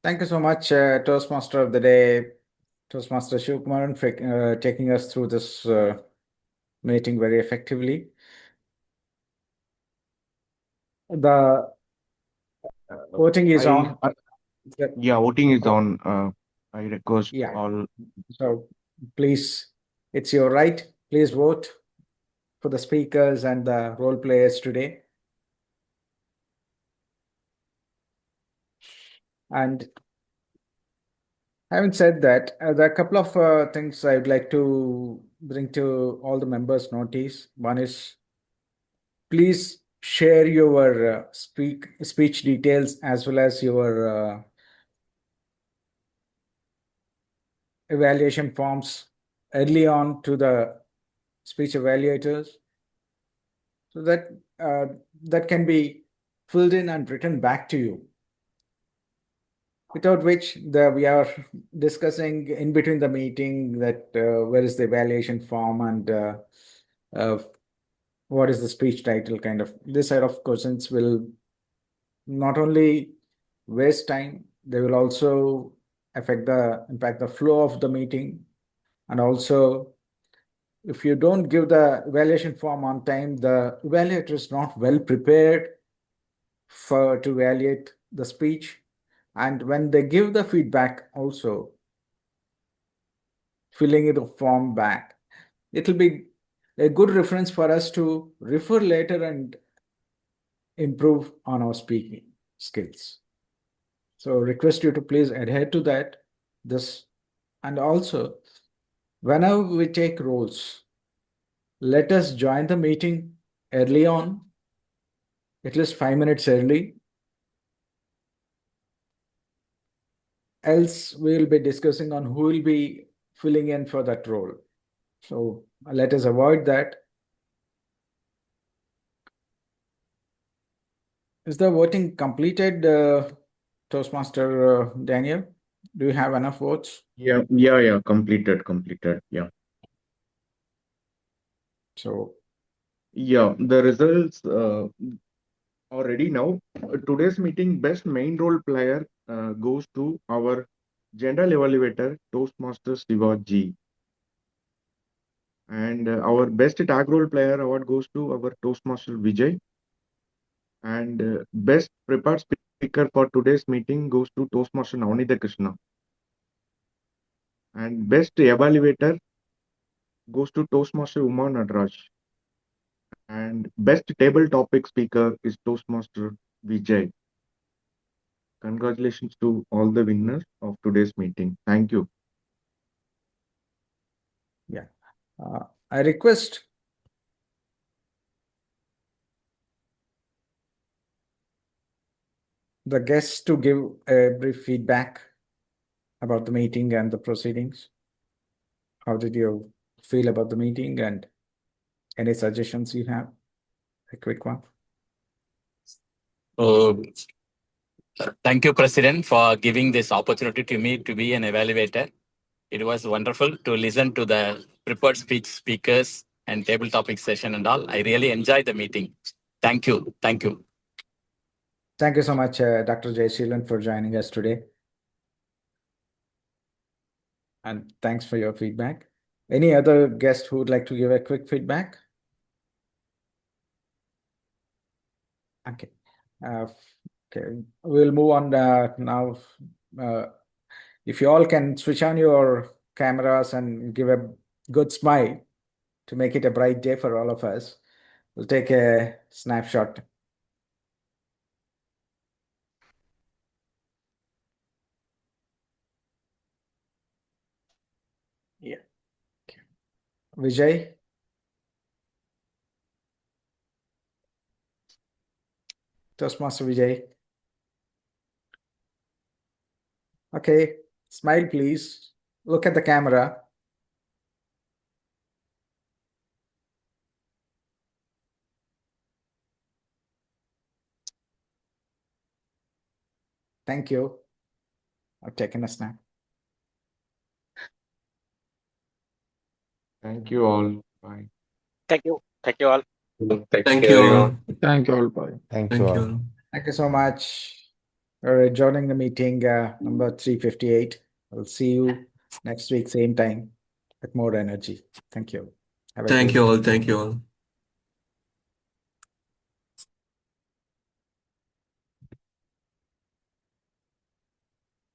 Thank you so much, Toastmaster of the Day, Toastmaster Shivkumaran, for taking us through this meeting very effectively. The voting is on. Yeah, voting is on. I request all. So please, it's your right. Please vote for the speakers and the role players today. And having said that, there are a couple of things I'd like to bring to all the members' notice. One is, please share your speech details as well as your evaluation forms early on to the speech evaluators, so that that can be filled in and written back to you. Without which we are discussing in between the meeting that where is the evaluation form and what is the speech title, kind of this side of questions will not only waste time, they will also impact the flow of the meeting. And also, if you don't give the evaluation form on time, the evaluator is not well prepared to evaluate the speech. And when they give the feedback also, filling in the form back, it will be a good reference for us to refer later and improve on our speaking skills. So request you to please adhere to that. And also, whenever we take roles, let us join the meeting early on, at least 5 minutes early. Else we will be discussing on who will be filling in for that role. So let us avoid that. Is the voting completed, Toastmaster Daniel? Do you have enough votes? Yeah, completed, yeah. So, yeah, the results are ready now. Today's meeting best main role player goes to our general evaluator, Toastmaster Shivaji. And our best tag role player award goes to our Toastmaster Vijay. And best prepared speaker for today's meeting goes to Toastmaster Navnita Krishna. And best evaluator goes to Toastmaster Uma Nadraj. And best table topic speaker is Toastmaster Vijay. Congratulations to all the winners of today's meeting. Thank you. Yeah. I request the guests to give a brief feedback about the meeting and the proceedings. How did you feel about the meeting and any suggestions you have? A quick one. Thank you, President, for giving this opportunity to me to be an evaluator. It was wonderful to listen to the prepared speakers and table topic session and all. I really enjoyed the meeting. Thank you. Thank you. Thank you so much, Dr. Jayashilan, for joining us today. And thanks for your feedback. Any other guest who would like to give a quick feedback? Okay. Okay. We'll move on now. If you all can switch on your cameras and give a good smile to make it a bright day for all of us, we'll take a snapshot. Yeah. Okay. Vijay? Toastmaster Vijay? Okay. Smile, please. Look at the camera. Thank you. I've taken a snap. Thank you all. Bye. Thank you. Thank you all. Thank you all. Thank you all. Bye. Thank Thank you you all. all. Thank you so much for joining the meeting number 358. I'll see you next week, same time, with more energy. Thank you. Have a Thank great you all. Thank you all.